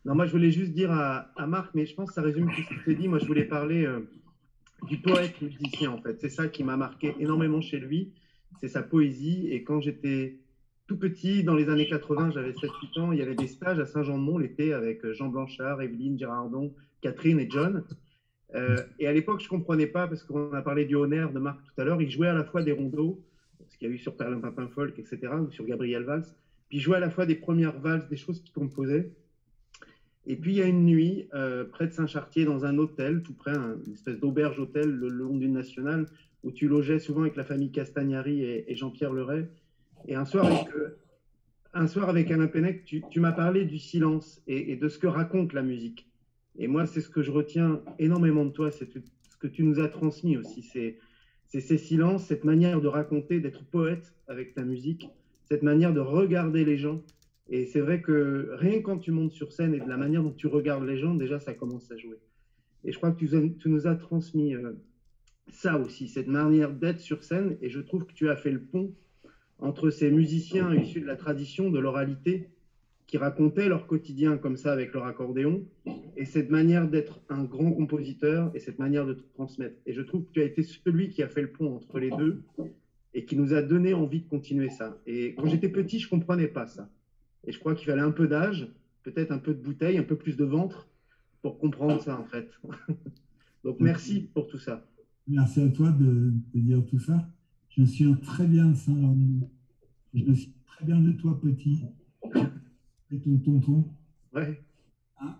Non, moi, je voulais juste dire à Marc, mais je pense que ça résume tout ce qu'il s'est dit. Moi, je voulais parler du poète musicien, en fait. C'est ça qui m'a marqué énormément chez lui, c'est sa poésie. Et quand j'étais tout petit, dans les années 80, j'avais 7-8 ans, il y avait des stages à Saint-Jean-de-Mont l'été avec Jean Blanchard, Evelyne Girardon, Catherine et John. Et à l'époque, je ne comprenais pas, parce qu'on a parlé du Honor de Marc tout à l'heure, il jouait à la fois des rondeaux, ce qu'il y a eu sur Perlin Papin Folk, etc., ou sur Gabriel Valls, puis il jouait à la fois des premières valses, des choses qu'il composait. Et puis il y a une nuit, près de Saint-Chartier, dans un hôtel, tout près, une espèce d'auberge-hôtel le long d'une nationale, où tu logeais souvent avec la famille Castagnari et Jean-Pierre Leray. Et un soir avec Alain Pennec, tu m'as parlé du silence et de ce que raconte la musique. Et moi, c'est ce que je retiens énormément de toi, c'est ce que tu nous as transmis aussi. C'est ces silences, cette manière de raconter, d'être poète avec ta musique, cette manière de regarder les gens. Et c'est vrai que rien que quand tu montes sur scène et de la manière dont tu regardes les gens, déjà, ça commence à jouer. Et je crois que tu nous as transmis ça aussi, cette manière d'être sur scène. Et je trouve que tu as fait le pont entre ces musiciens issus de la tradition, de l'oralité, qui racontaient leur quotidien comme ça avec leur accordéon, et cette manière d'être un grand compositeur et cette manière de transmettre. Et je trouve que tu as été celui qui a fait le pont entre les deux et qui nous a donné envie de continuer ça. Et quand j'étais petit, je ne comprenais pas ça. Et je crois qu'il fallait un peu d'âge, peut-être un peu de bouteille, un peu plus de ventre pour comprendre ça, en fait. Donc, merci pour tout ça. Merci à toi de dire tout ça. Je me souviens très bien de Saint-Jean. Je me souviens très bien de toi, petit, et ton tonton. Ouais. Hein,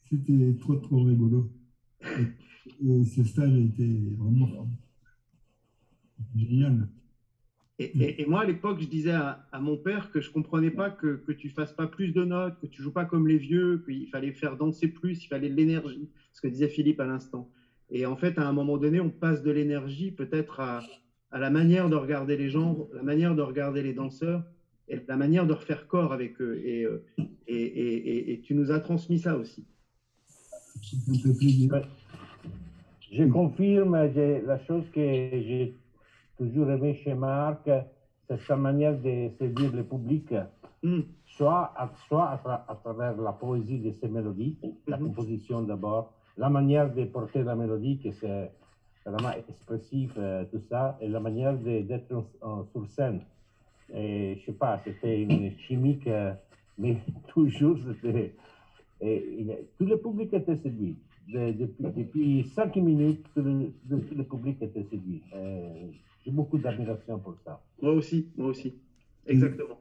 c'était trop rigolo. Et ce stage a été vraiment génial. Et moi, à l'époque, je disais à mon père que je ne comprenais pas que tu ne fasses pas plus de notes, que tu ne joues pas comme les vieux, qu'il fallait faire danser plus, il fallait de l'énergie, ce que disait Philippe à l'instant. Et en fait, à un moment donné, on passe de l'énergie peut-être à la manière de regarder les gens, la manière de regarder les danseurs, et la manière de refaire corps avec eux. Et tu nous as transmis ça aussi. Je confirme, la chose que j'ai toujours aimé chez Marc, c'est sa manière de séduire le public, soit à travers la poésie de ses mélodies, la composition d'abord, la manière de porter la mélodie, que c'est vraiment expressif, tout ça, et la manière d'être sur scène. Et je sais pas, c'était une chimique, mais toujours c'était. Tout le public était séduit. Depuis 5 minutes, tout le public était séduit. J'ai beaucoup d'admiration pour ça. Moi aussi. Exactement.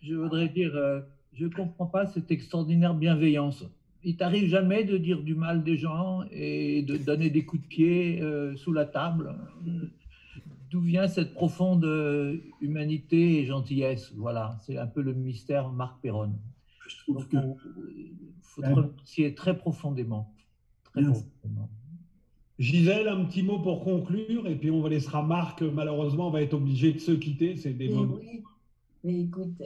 Je voudrais dire, je ne comprends pas cette extraordinaire bienveillance. Il t'arrive jamais de dire du mal des gens et de donner des coups de pied sous la table. D'où vient cette profonde humanité et gentillesse? Voilà, c'est un peu le mystère Marc Péronne. Je trouve il faut te remercier très profondément. Très profondément. Gisèle, un petit mot pour conclure, et puis on laissera Marc, malheureusement, on va être obligé de se quitter, c'est des moments. Oui, mais écoute,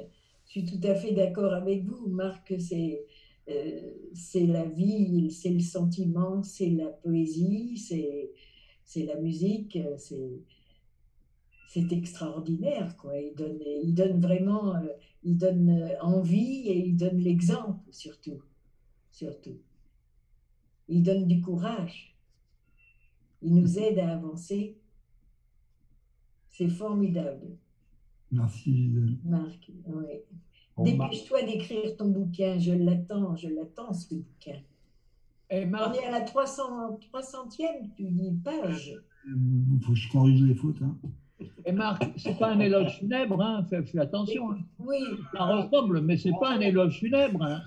je suis tout à fait d'accord avec vous, Marc, c'est la vie, c'est le sentiment, c'est la poésie, c'est la musique, c'est extraordinaire, quoi. Il donne vraiment, il donne envie et il donne l'exemple, surtout. Il donne du courage. Il nous aide à avancer. C'est formidable. Merci, Gisèle. Marc, oui. Dépêche-toi d'écrire ton bouquin. Je l'attends, ce bouquin. On est à la 300e page. Il faut que je corrige les fautes. Hein. Et Marc, c'est pas un éloge funèbre, hein. Fais attention. Hein. Oui. Ça ressemble, mais c'est pas un éloge funèbre. Hein.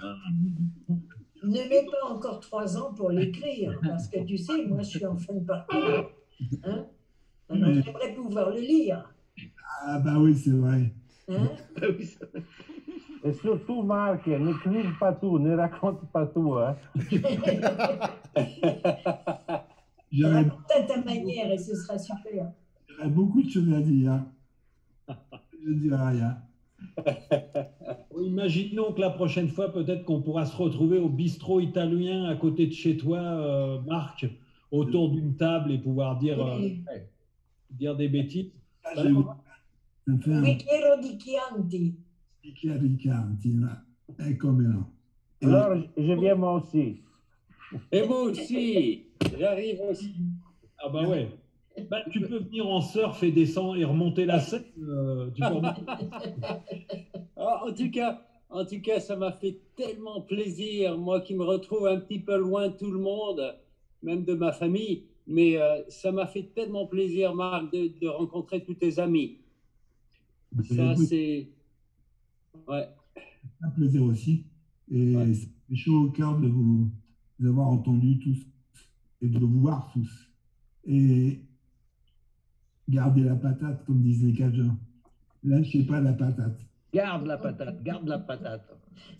Ne mets pas encore 3 ans pour l'écrire, parce que tu sais, moi, je suis en fin de parcours. Hein? Alors, j'aimerais pouvoir le lire. Ah bah oui, c'est vrai. Hein? Et surtout, Marc, n'écrive pas tout, ne raconte pas tout. Hein. Raconte à ta manière et ce sera super. J'aurais beaucoup de choses à dire. Je ne dirai rien. Imaginons que la prochaine fois, peut-être qu'on pourra se retrouver au bistrot italien à côté de chez toi, Marc, autour d'une table et pouvoir dire des bêtises. Bicchiere di Chianti. Bicchiere di Chianti, come no. Alors, je viens moi aussi. Et moi aussi, j'arrive aussi. Ah bah ouais. Bah, tu peux venir en surf et descendre et remonter la Seine. En tout cas, ça m'a fait tellement plaisir, moi qui me retrouve un petit peu loin de tout le monde, même de ma famille, mais ça m'a fait tellement plaisir, Marc, de rencontrer tous tes amis. Ça, c'est... Ouais. Un plaisir aussi. Et ça fait chaud au cœur de vous avoir entendus tous et de vous voir tous. Et gardez la patate, comme disent les Cajuns. Lâchez pas la patate. Garde la patate, garde la patate.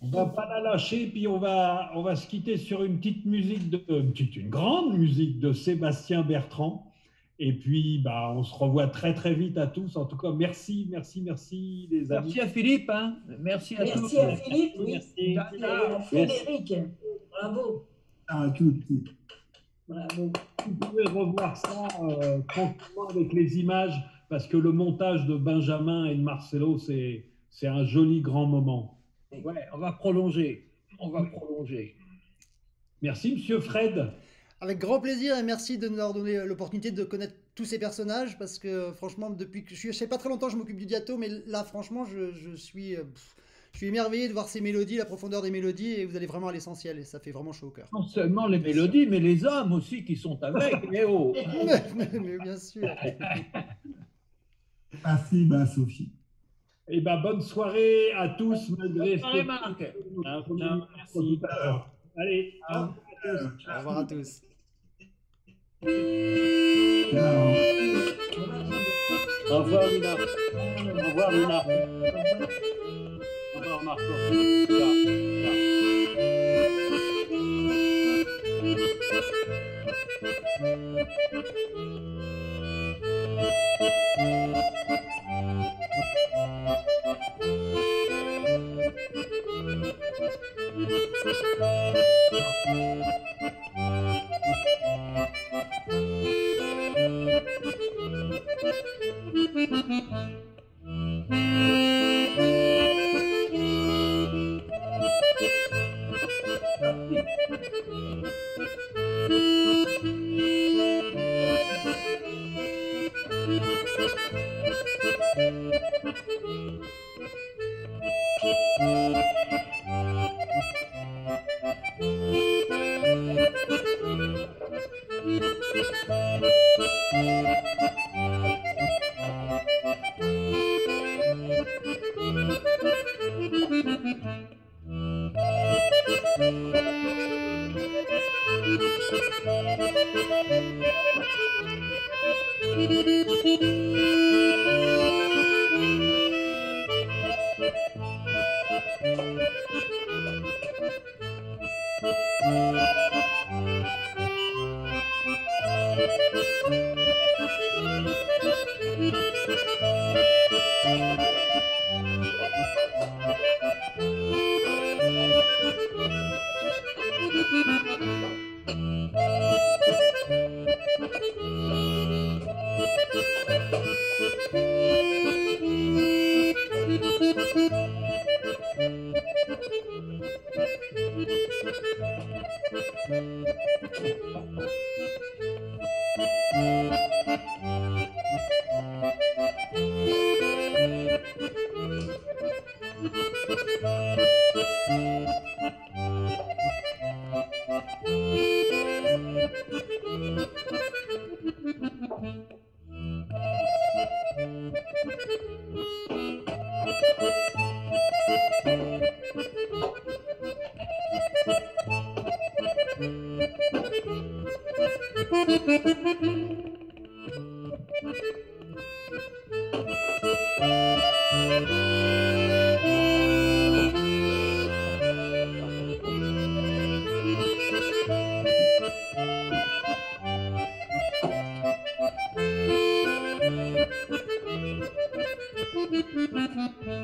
On va pas la lâcher, puis on va se quitter sur une petite musique, une grande musique de Sébastien Bertrand. Et puis, bah, on se revoit très très vite à tous. En tout cas, merci les amis. Merci à Philippe. Hein. Merci à tous. Merci à Philippe. Merci. Et à Frédéric. Bravo. À toutes. Bravo. Vous pouvez revoir ça tranquillement avec les images, parce que le montage de Benjamin et de Marcelo, c'est un joli grand moment. Ouais, on va prolonger. Merci, Monsieur Fred. Avec grand plaisir et merci de nous avoir donné l'opportunité de connaître tous ces personnages parce que franchement, depuis que je sais pas très longtemps, je m'occupe du Diato, mais là, franchement, je suis émerveillé de voir ces mélodies, la profondeur des mélodies et vous allez vraiment à l'essentiel et ça fait vraiment chaud au cœur. Non seulement les mélodies, mais les hommes aussi qui sont avec. mais bien sûr. Merci, Sophie. Et bonne soirée à tous, malgré bonne soirée, Marc. Merci. Allez, au revoir à tous. Au revoir, Lina. Au revoir, Lina. Au revoir, Marco. Ciao. Thank you.